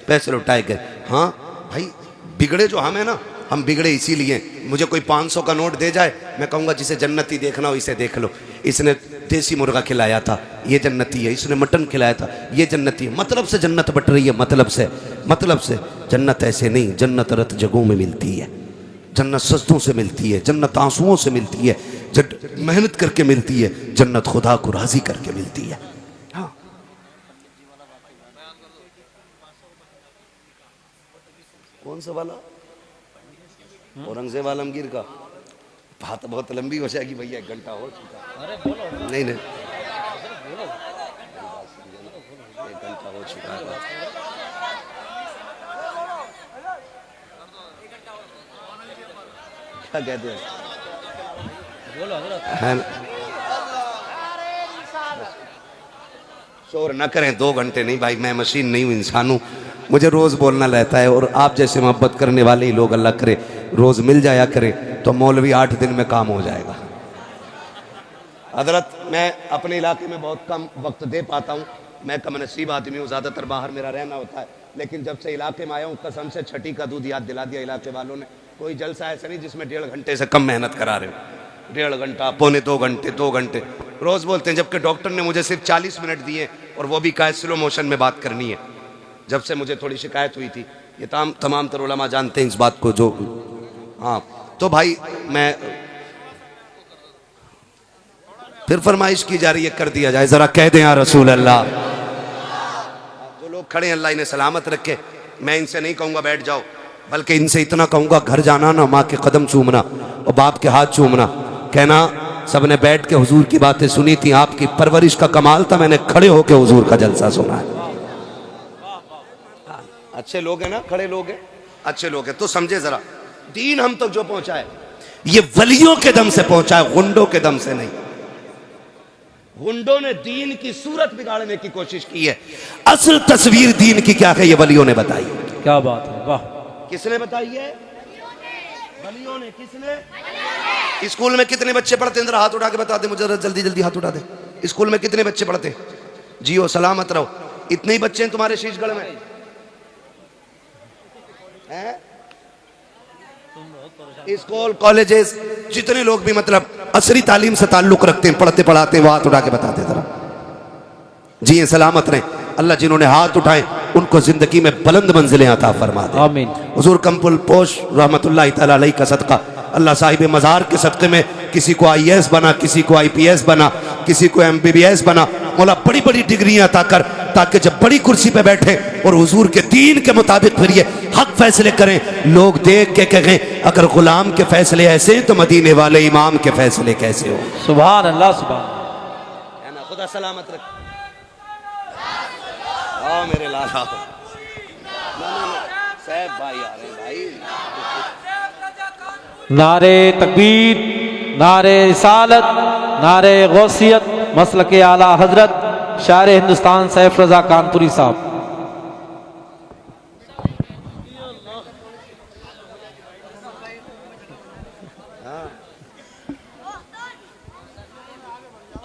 पैसे लुटाए गए। हाँ भाई, बिगड़े जो हम है ना, हम बिगड़े इसीलिए। मुझे कोई 500 का नोट दे जाए, मैं कहूँगा जिसे जन्नती देखना हो इसे देख लो। इसने देसी मुर्गा खिलाया था, ये जन्नती है, इसने मटन खिलाया था, ये जन्नती है। मतलब से जन्नत बट रही है, मतलब से। जन्नत ऐसे नहीं, जन्नत रत जगहों में मिलती है, जन्नत सजदों से मिलती है, जन्नत आंसुओं से मिलती है, मेहनत करके मिलती है, जन्नत खुदा को राजी करके मिलती है। हाँ, कौन सा वाला? औरंगजेब आलमगीर का। बात बहुत लंबी हो जाएगी भैया, 1 घंटा हो चुका। अरे बोलो। नहीं 1 घंटा हो चुका है। क्या कहते हैं, बोलो है ना? शोर ना करें, 2 घंटे नहीं भाई, मैं मशीन नहीं हूँ, इंसान हूँ, मुझे रोज़ बोलना रहता है। और आप जैसे मोहब्बत करने वाले ही लोग अल्लाह करे रोज़ मिल जाया करे तो मौलवी 8 दिन में काम हो जाएगा। हजरत, मैं अपने इलाके में बहुत कम वक्त दे पाता हूँ, मैं कम नसीब आदमी हूँ, ज़्यादातर बाहर मेरा रहना होता है, लेकिन जब से इलाके में आया हूँ कसम से छठी का दूध याद दिला दिया इलाके वालों ने। कोई जलसा ऐसा नहीं जिसमें 1.5 घंटे से कम मेहनत करा रहे हो, 1.5 घंटा, पौने 2 घंटे, 2 घंटे रोज़ बोलते हैं, जबकि डॉक्टर ने मुझे सिर्फ 40 मिनट दिए और वो भी कहा स्लो मोशन में बात करनी है। जब से मुझे थोड़ी शिकायत हुई थी, ये तमाम तर उलमा जानते हैं इस बात को जो, हाँ। तो भाई मैं फिर फरमाइश की जा रही है, कर दिया जाए, ज़रा कह दें या रसूल अल्लाह। जो लोग खड़े हैं अल्लाह इन्हें सलामत रखे। मैं इनसे नहीं कहूँगा बैठ जाओ, बल्कि इनसे इतना कहूँगा घर जाना ना माँ के कदम चूमना और बाप के हाथ चूमना, कहना सब ने बैठ के हुजूर की बातें सुनी थी, आपकी परवरिश का कमाल था, मैंने खड़े होकर हुजूर का जलसा सुना है। अच्छे लोग हैं ना, खड़े लोग हैं, अच्छे लोग हैं। तो समझे जरा, दीन हम तक जो पहुंचा है ये वलियों के दम से पहुंचा है, गुंडों के दम से नहीं। गुंडों ने दीन की सूरत बिगाड़ने की कोशिश की है, असल तस्वीर दीन की क्या है ये वलियों ने बताई। क्या बात है, वाह। किसने बताई है? वलियों ने। किसने? स्कूल में कितने बच्चे पढ़ते हैं? जरा हाथ उठा के बता दे मुझे, जल्दी जल्दी हाथ उठा दे। स्कूल में कितने बच्चे पढ़ते? जियो सलामत रहो। इतने ही बच्चे हैं तुम्हारे शीशगढ़ में हैं? स्कूल कॉलेजेस जितने लोग भी मतलब असरी तालीम से ताल्लुक रखते हैं, पढ़ते पढ़ाते हैं, वो हाथ उठा के बताते जरा। जी सलामत रहे। अल्लाह जिन्होंने हाथ उठाए उनको जिंदगी में बुलंद मंजिलें अता फरमा दे, आमीन। हुजूर कमपुल पोश रहमतुल्लाह तआला अलैहि का सदका, अल्लाह साहिब मज़ार के सदक़े में किसी को IAS बना, किसी को IPS बना, किसी को MBBS बना, मौला बड़ी बड़ी डिग्रियां अता कर, ताकि जब बड़ी कुर्सी पे बैठे और हुजूर के दीन के मुताबिक फिर ये हक फैसले करें, लोग देख के कहें अगर गुलाम के फैसले ऐसे हैं तो मदीने वाले इमाम के फैसले कैसे हो। सुभान अल्लाह, सुभान। खुदा सलामत रख। आओ मेरे लाला, साहब भाई आ रहे हैं भाई। नारे तकबीर, नारे रिसालत, नारे गौसियत, मसलके आला हजरत शायर हिंदुस्तान सैफ रजा कानपुरी साहब।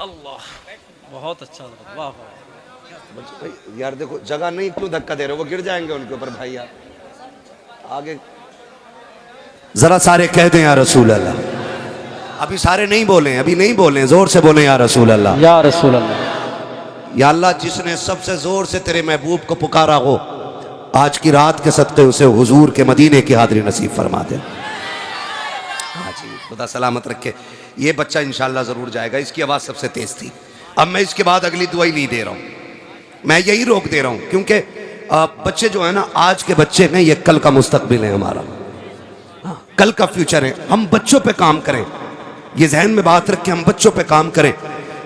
अल्लाह, बहुत अच्छा लगा, वाह वाह। यार देखो जगह नहीं, क्यों धक्का दे रहे हो, वो गिर जाएंगे उनके ऊपर भाई। यार आगे जरा सारे कह दें या रसूल अल्लाह। अभी सारे नहीं बोले, अभी नहीं बोले, जोर से बोले या रसूल अल्लाह, या रसूल अल्लाह। या अल्लाह जिसने सबसे जोर से तेरे महबूब को पुकारा हो, आज की रात के सदक़े उसे हुजूर के मदीने की हाज़िरी नसीब फरमा दे। हाँ जी, खुदा सलामत रखे। ये बच्चा इंशाल्लाह ज़रूर जाएगा, इसकी आवाज़ सबसे तेज़ थी। अब मैं इसके बाद अगली दुआ ही नहीं दे रहा हूँ, मैं यही रोक दे रहा हूँ, क्योंकि बच्चे जो है ना, आज के बच्चे हैं, ये कल का मुस्तकबिल है हमारा, कल का फ्यूचर है। हम बच्चों पे काम करें, ये जहन में बात रख के हम बच्चों पे काम करें।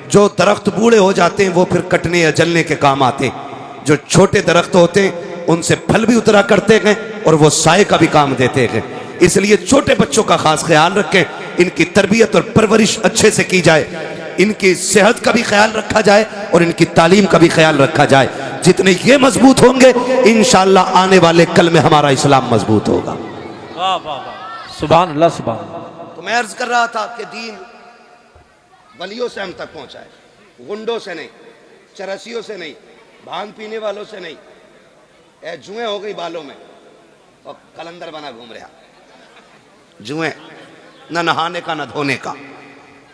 जो दरख्त बूढ़े हो जाते हैं वो फिर कटने या जलने के काम आते हैं, जो छोटे दरख्त होते हैं उनसे फल भी उतरा करते हैं और वो साए का भी काम देते हैं। इसलिए छोटे बच्चों का खास ख्याल रखें, इनकी तरबियत और परवरिश अच्छे से की जाए, इनकी सेहत का भी ख्याल रखा जाए और इनकी तालीम का भी ख्याल रखा जाए। जितने ये मजबूत होंगे इंशाअल्लाह आने वाले कल में हमारा इस्लाम मजबूत होगा। वाह वाह वाह, सुभान अल्लाह, सुभान। तो मैं अर्ज कर रहा था कि दीन वलियों से हम तक पहुंचा है, गुंडों से नहीं, चरसियों से नहीं, भांग पीने वालों से नहीं। जुएं हो गई बालों में और कलंदर बना घूम रहा, जुएं, न नहाने का न धोने का,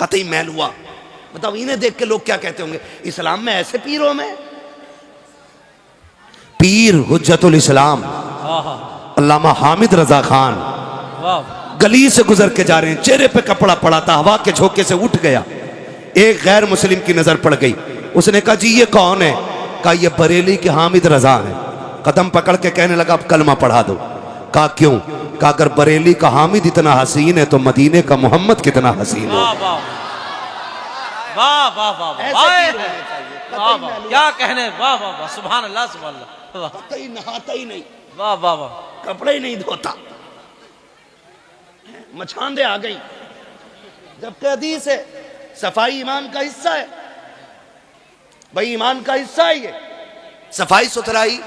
कतई मैल हुआ। बताओ इन्हें देख के लोग क्या कहते होंगे, इस्लाम में ऐसे पीरों में? पीर हुज्जतुल इस्लाम अल्लामा हामिद रजा खान गली से गुजर के जा रहे हैं, चेहरे पे कपड़ा पड़ा था, हवा के झोंके से उठ गया। एक गैर मुस्लिम की नजर पड़ गई, उसने कहा जी ये कौन है? कहा ये बरेली के हामिद रजा है। कदम पकड़ के कहने लगा अब कलमा पढ़ा दो। कहा क्यों? कहा अगर बरेली का हामिद इतना हसीन है तो मदीने का मोहम्मद कितना हसीन है। वाह वाह वाह वाह वाह, क्या कहने, वाह वाह वाह, सुभान अल्लाह, सुभान अल्लाह। कहीं नहाता ही नहीं, वाह वाह वाह, कपड़े ही नहीं धोता, मछांदे आ गई। जबकि हदीस है सफाई ईमान का हिस्सा है। भाई ईमान का हिस्सा है ये। सफाई सुथराई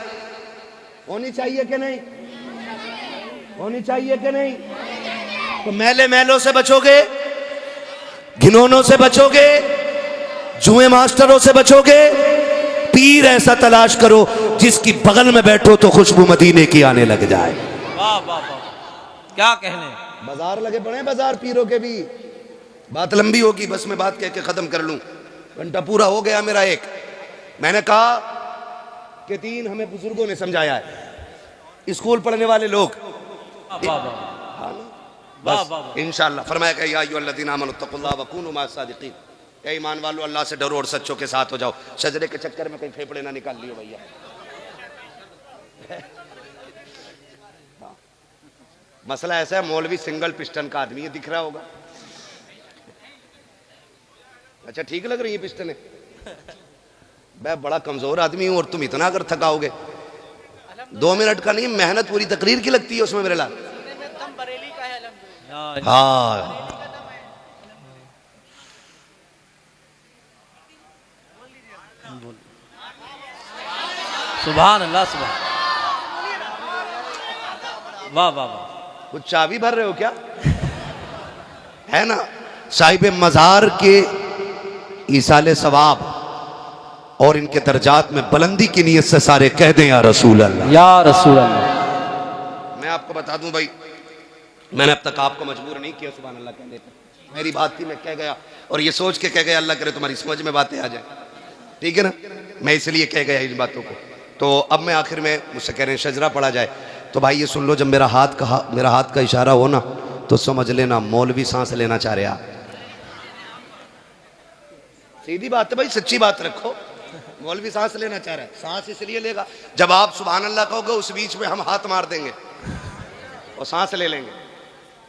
होनी चाहिए कि नहीं, होनी चाहिए कि नहीं? तो मैले मैलों से बचोगे, घिनौनों से बचोगे, जुए मास्टरों से बचोगे। पीर ऐसा तलाश करो जिसकी बगल में बैठो तो खुशबू मदीने की आने लग जाए। वाह वाह वाह, क्या कहने। बाजार लगे पड़े हैं, बाजार पीरों के भी। बात लंबी होगी, बस मैं बात कह के खत्म कर लूं, घंटा पूरा हो गया मेरा। एक मैंने कहा कि 3 हमें बुजुर्गों ने समझाया है, स्कूल पढ़ने वाले लोग। वाह वाह वाह, इंशाअल्लाह फरमाया कि या अय्युहल्लज़ीना आमनू तक़ुल्लाह व कूनू मअस सादिक़ीन, ए ईमान वालों अल्लाह से डरो और सच्चों के साथ हो जाओ। शजरे के चक्कर में कहीं फेफड़े ना निकाल लियो भैया। मसला ऐसा है, मौलवी सिंगल पिस्टन का आदमी है, दिख रहा होगा। अच्छा ठीक लग रही है पिस्टन है? मैं बड़ा कमजोर आदमी हूं और तुम इतना अगर थकाओगे। 2 मिनट का नहीं, मेहनत पूरी तकरीर की लगती है उसमें मेरे लाल। हाँ सुभान अल्लाह, सुभान। वाह वाह वाह, कुछ चाबी भर रहे हो क्या? है ना, साहिब मज़ार के ईसाले सवाब और इनके दर्जात में बुलंदी की नीयत से सारे कह दें या रसूल अल्लाह, या रसूल अल्लाह। मैं आपको बता दूं भाई, मैंने अब तक आपको मजबूर नहीं किया सुभान अल्लाह कहने पर। मेरी बात थी, मैं कह गया और ये सोच के कह गया अल्लाह करे तुम्हारी समझ में बातें आ जाए, ठीक है ना। मैं इसलिए कह गया इन बातों को। तो अब मैं आखिर में मुझसे कह रहे हैं शजरा पढ़ा जाए, तो भाई ये सुन लो, जब मेरा हाथ का इशारा हो ना तो समझ लेना मौलवी सांस लेना चाह रहे। सीधी बात है भाई, सच्ची बात रखो। मौलवी सांस लेना चाह रहा है, सांस इसलिए लेगा जब आप सुभान अल्लाह कहोगे, उस बीच में हम हाथ मार देंगे और सांस ले लेंगे।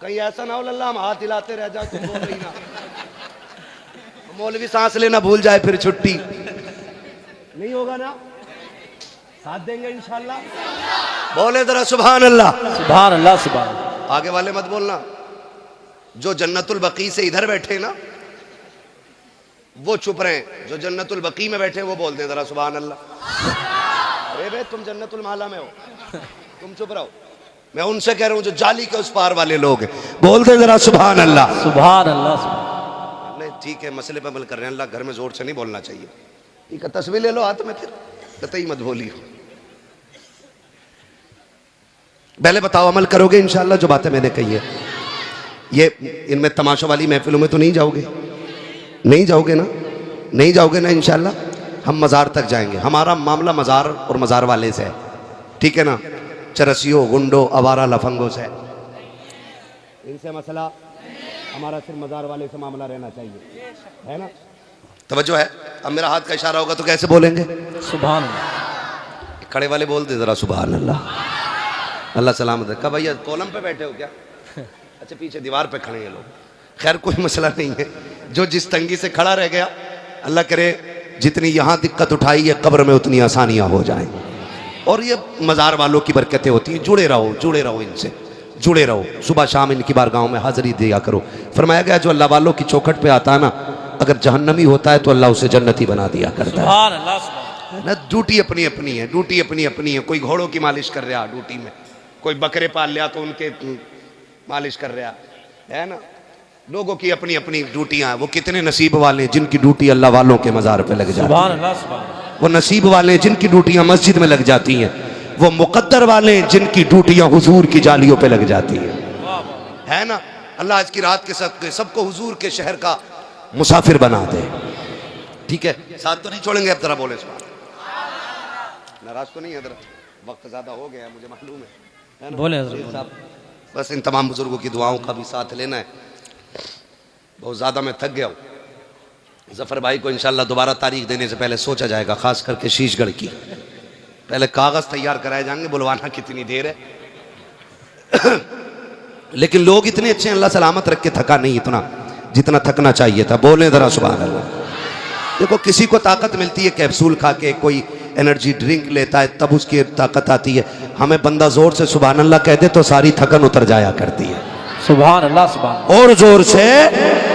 कहीं ऐसा ना हो अल्लाह हम हाथ हिलाते रह जाए, तुम बोल रही ना, मौलवी सांस लेना भूल जाए, फिर छुट्टी नहीं होगा ना। साथ देंगे इंशाल्लाह। बोले जरा सुभान अल्लाह, सुभान अल्लाह, सुभान अल्लाह। आगे वाले मत बोलना, जो जन्नतुल बकी से इधर बैठे ना वो चुप रहे, जो जन्नतुल बकी में बैठे वो बोल दें जरा सुभान अल्लाह। अरे बे तुम जन्नतुल माला में हो, तुम चुप रहो। मैं उनसे कह रहा हूं जो जाली के उस पार वाले लोग हैं, बोल दे जरा सुभान अल्लाह, सुभान अल्लाह। नहीं ठीक है, मसले पर अमल कर रहे हैं। अल्लाह घर में जोर से नहीं बोलना चाहिए, ठीक है। तस्वीर ले लो हाथ में, फिर कतई मत बोलियो। पहले बताओ अमल करोगे इंशाअल्लाह जो बातें मैंने कही है? ये इनमें तमाशा वाली महफिलों में तो नहीं जाओगे? नहीं जाओगे ना? नहीं जाओगे ना इंशाअल्लाह? हम मज़ार तक जाएंगे। हमारा मामला मज़ार और मज़ार वाले से है, ठीक है ना। चरसियों, गुंडों, आवारा लफंगों से इनसे मसला हमारा सिर्फ मज़ार वाले से मामला रहना चाहिए, है ना। तवज्जो है। अब मेरा हाथ का इशारा होगा तो कैसे बोलेंगे? सुभान अल्लाह। खड़े वाले बोल दे जरा सुभान अल्लाह, अल्लाह सलामत रखा। भैया कॉलम पे बैठे हो क्या? अच्छा पीछे दीवार पे खड़े हैं लोग। खैर कोई मसला नहीं है, जो जिस तंगी से खड़ा रह गया, अल्लाह करे जितनी यहाँ दिक्कत उठाई है कब्र में उतनी आसानियाँ हो जाएं। और ये मज़ार वालों की बरकतें होती हैं। जुड़े रहो, जुड़े रहो, इनसे जुड़े रहो। सुबह शाम इनकी बारगाहों में हाजिरी दिया करो। फरमाया गया जो अल्लाह वालों की चौखट पे आता है ना, अगर जहन्नमी होता है तो अल्लाह उसे जन्नती बना दिया करता है। सुभान अल्लाह, सुभान। ना ड्यूटी अपनी अपनी है, ड्यूटी अपनी अपनी है। कोई घोड़ों की मालिश कर रहा ड्यूटी में, कोई बकरे पाल लिया तो उनके मालिश कर रहा है ना। लोगों की अपनी अपनी ड्यूटियां हैं। वो कितने नसीब वाले हैं जिनकी ड्यूटी अल्लाह वालों के मज़ार पे लग जाती है। सुभान अल्लाह, सुभान। वो नसीब वाले हैं जिनकी ड्यूटियां मस्जिद में लग जाती हैं। वो मुकद्दर वाले हैं जिनकी ड्यूटियां हुजूर की जालियों पे लग जाती हैं, है ना। अल्लाह आज की रात के सबको हुजूर के शहर का मुसाफिर बना दे, ठीक है। साथ तो नहीं छोड़ेंगे अब, जरा बोले नाराज तो नहीं है? जरा वक्त ज्यादा हो गया मुझे मालूम है ना? बोले साहब, बस इन तमाम बुजुर्गों की दुआओं का भी साथ लेना है। बहुत ज़्यादा मैं थक गया हूँ। जफ़र भाई को इंशाल्लाह दोबारा तारीख देने से पहले सोचा जाएगा, ख़ास करके शीशगढ़ की। पहले कागज़ तैयार कराए जाएंगे, बुलवाना कितनी देर है। लेकिन लोग इतने अच्छे हैं, अल्लाह सलामत रख के थका नहीं इतना जितना थकना चाहिए था। बोलें ज़रा सुभान अल्लाह। देखो किसी को ताकत मिलती है कैप्सूल खा के, कोई एनर्जी ड्रिंक लेता है तब उसकी ताकत आती है। हमें बंदा ज़ोर से सुभान अल्लाह कह दे तो सारी थकन उतर जाया करती है। सुभान अल्लाह, सुभान। और जोर से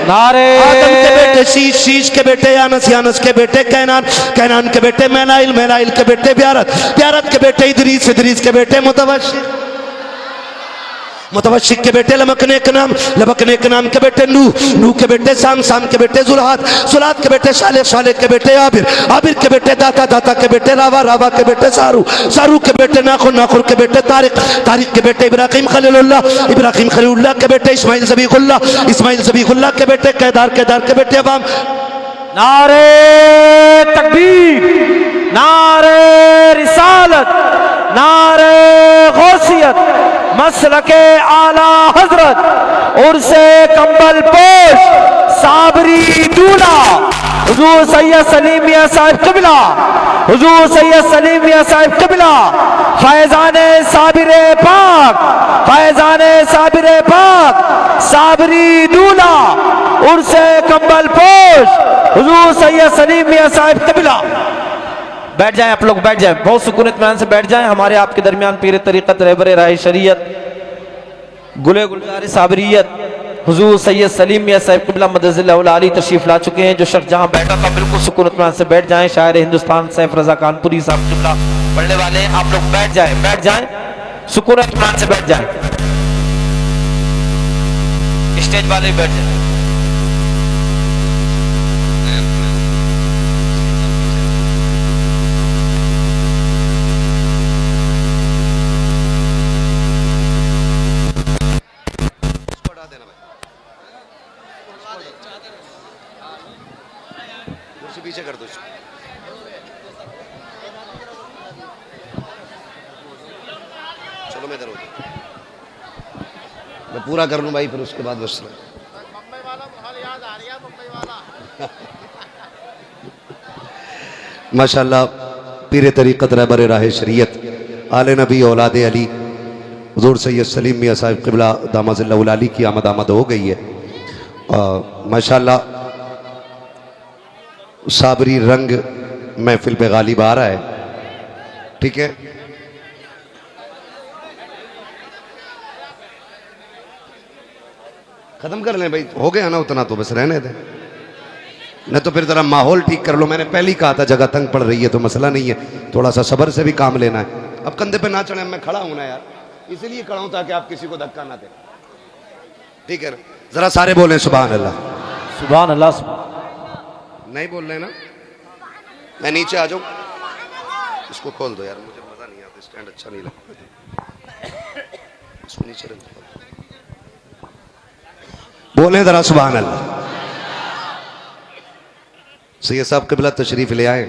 नारे आदम के बेटे बेटे शीश, शीश के बेटे यानस, यानस के बेटे कैनान, कैनान के बेटे मैनाइल, मैनाइल के बेटे ब्यारत, ब्यारत के बेटे इदरीस, इदरीस के बेटे मुतवशिक, मुतवशिक के बेटे लमकने के नाम, लमकने के नाम के बेटे नूह, नूह के बेटे साम, साम के बेटे जुल्हात, जुल्हात के बेटे साले, साले के बेटे आबिर, आबिर के बेटे दाता, दाता के बेटे रावा, रावा के बेटे सारू, सारू के बेटे नाखुर, नाखुर के बेटे तारिक, तारिक के बेटे इब्राहिम खलीलुल्लाह, इब्राहिम खलीलुल्लाह के बेटे इस्माइल ज़बीहुल्लाह, इस्माइल ज़बीहुल्लाह के बेटे केदार, केदार के बेटे अवाम। नारे तकबीर, नारे रिसालत, नारे गौसियत, मसलके आला हजरत, उर्से कंबल पोश, साबरी दूल्हा हुजूर सैयद सलीम मियां साहिब क़िबला, हुजूर सैयद सलीम मियां साहिब क़िबला, फैज़ाने साबिरे पाक, फैज़ाने साबिरे पाक, साबरी दूल्हा उर्से कंबल पोश, हुजूर सैयद सलीम मियां साहिब क़िबला। बैठ जाएं आप लोग, बैठ जाएं, बहुत सुकून इत्मीनान से बैठ जाएं। हमारे आपके दरमियान पीर तरीक़त रहबर राह शरीयत गुले गुलजार साबरियत हुजूर सैयद सलीम मियां साहिब क़िबला मदज़िल्लाहुल आली तशरीफ ला चुके हैं। जो शख्स जहां बैठा था बिल्कुल सुकून इत्मीनान से बैठ जाएं। शायर हिंदुस्तान सैफ रज़ा कानपुरी साहब क़िबला पढ़ने वाले हैं, आप लोग बैठ जाएं, बैठ जाएं, सुकून इत्मीनान से बैठ जाएं, स्टेज वाले बैठ जाएं। पीछे कर दो, चलो मैं इधर हो जाऊं, मैं पूरा कर लूं भाई, फिर उसके बाद बस मुंबई वाला माहौल याद आ रहा है, मुंबई वाला। माशाअल्लाह पीर तरीक़त रहबर राह शरीयत आले नबी औलाद अली हुज़ूर सैयद सलीम मियां साहिब क़िबला दामज़िल्लाहुल आली की आमद आमद हो गई है। माशाअल्लाह साबरी रंग महफिल पे गालिब आ रहा है, ठीक है। खत्म कर लें भाई, हो गया ना उतना, तो बस रहने दें, नहीं तो फिर जरा माहौल ठीक कर लो। मैंने पहले ही कहा था जगह तंग पड़ रही है तो मसला नहीं है, थोड़ा सा सब्र से भी काम लेना है। अब कंधे पे ना चढ़े, मैं खड़ा हूं ना यार, इसीलिए खड़ा हूं ताकि आप किसी को धक्का ना दें, ठीक है ना। जरा सारे बोलें सुभान अल्लाह, सुभान अल्लाह। नहीं बोल रहे ना, मैं नीचे आ जाऊं, इसको खोल दो यार, मुझे मजा नहीं आता, स्टैंड अच्छा नहीं लगता, इसको नीचे रख दो। बोले जरा सुभान अल्लाह। सैयद साहब क़िबला तशरीफ ले आए,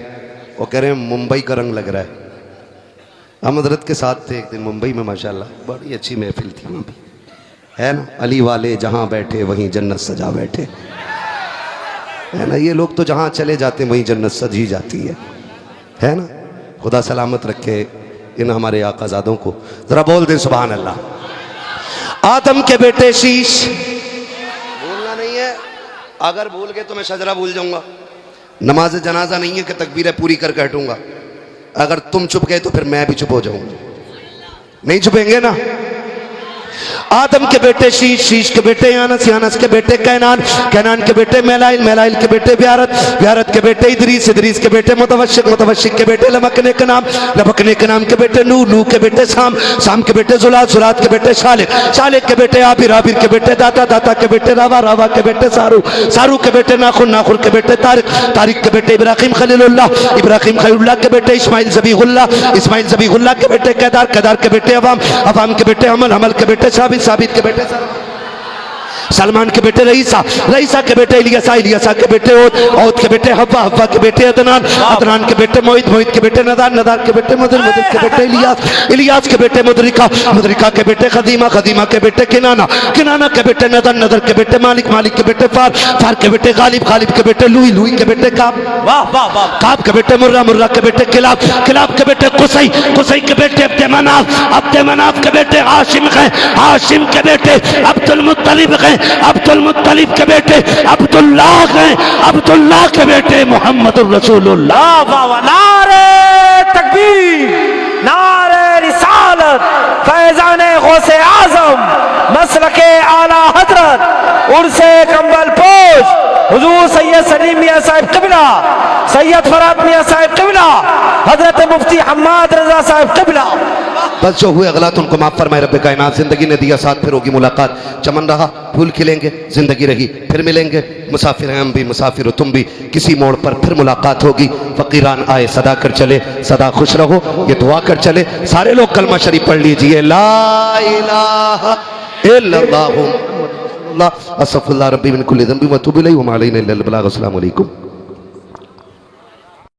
वो कह रहे हैं मुंबई का रंग लग रहा है। हम हज़रत के साथ थे एक दिन मुंबई में, माशाल्लाह बड़ी अच्छी महफिल थी वहाँ भी, है ना। अली वाले जहाँ बैठे वहीं जन्नत सजा बैठे, है ना। ये लोग तो जहाँ चले जाते वहीं जन्नत सजी जाती है ना। खुदा सलामत रखे इन हमारे आकाज़ादों को। ज़रा बोल दे सुभान अल्लाह। आदम के बेटे शीश, भूलना नहीं है, अगर भूल गए तो मैं शजरा भूल जाऊंगा। नमाज जनाजा नहीं है कि तकबीरें पूरी करके हटूंगा, अगर तुम चुप गए तो फिर मैं भी चुप हो जाऊंगा, नहीं चुपेंगे ना। आदम के बेटे शीश, शीश के बेटे यानस, यानस के बेटे कैनान, कैनान के बेटे मैलाइल, मैलाइल के बेटे ब्यारत, ब्यारत के बेटे इदरीस, इदरीस के बेटे मुतवशिक, मुतवशिक के बेटे लमकने के नाम, लमकने के नाम के बेटे नूह, नूह के बेटे साम, साम के बेटे जुलात, जुलात के बेटे शालिक, शालिक के बेटे आबिर, आबिर के बेटे दाता, दाता के बेटे रावा, रावा के बेटे सारू, सारू के बेटे नाखुर, नाखुर के बेटे तारिक, तारिक के बेटे इब्राहिम खलीलुल्लाह, इब्राहिम खलीलुल्लाह के बेटे इस्माइल ज़बीहुल्लाह, इस्माइल ज़बीहुल्लाह के बेटे केदार, केदार के बेटे अवाम, अवाम के बेटे अमल, अमल के बेटे साबित, साबित के बेटे सलमान के बेटे रईसा, रईसा के बेटे इलियासा, इलियासा के बेटे ओद, ओद के बेटे हव्वा, हव्वा के बेटे अदनान, अदनान के बेटे मोहित, मोहित के बेटे नदार, नदार के बेटे मुदर, मुदर के बेटे इलियास, इलियास के बेटे मुदरिका, मुदरिका के बेटे खदीमा, खदीमा के बेटे किनाना, किनाना के बेटे नदर, नदर के बेटे मालिक, मालिक के बेटे फार, फार के बेटे गालिब, गालिब के बेटे लुई, लुई के बेटे काब, वाह वाह वाह, काब के बेटे मुर्रा, मुर्रा के बेटे किलाब, किलाब के बेटे कुसई, कुसई के बेटे अब्दे मनाफ, अब्दे मनाफ के बेटे हाशिम हैं, हाशिम के बेटे अब्दुल मुत्तलिब हैं, अब्दुल मुत्तलिब के बेटे अब्दुल्लाह हैं, अब्दुल्लाह के बेटे मोहम्मदुर रसूलुल्लाह। वाह वाह, नारे तकबीर, नारे रिसालत, फैज़ाने गौसे आज़म, मसलके आला हजरत, उर्से कंबल पोश, हुजूर सैयद सलीम मियां साहब क़िबला, सैयद फरात मियां साहब क़िबला, हजरत मुफ्ती हम्माद रजा साहब क़िबला। बस जो हुए गलत उनको माफ फरमाए रब्बे कायनात। जिंदगी ने दिया साथ, फिर होगी मुलाकात। चमन रहा, फूल खिलेंगे, जिंदगी रही, फिर मिलेंगे। मुसाफिर हैं हम भी, मुसाफिर हो तुम भी, किसी मोड़ पर फिर मुलाकात होगी। फकीरान आए सदा कर चले, सदा खुश रहो, ये दुआ कर चले। सारे लोग कलमा शरीफ पढ़ लीजिए, ला इलाहा इल्लल्लाहु मुहम्मदुर रसूलुल्लाह, अस्तगफिरुल्लाह रब्बी मिन कुल्ली ज़ंबि व अतूबु इलैहि व मा अलैना इल्लल बलाग। अस्सलामु अलैकुम।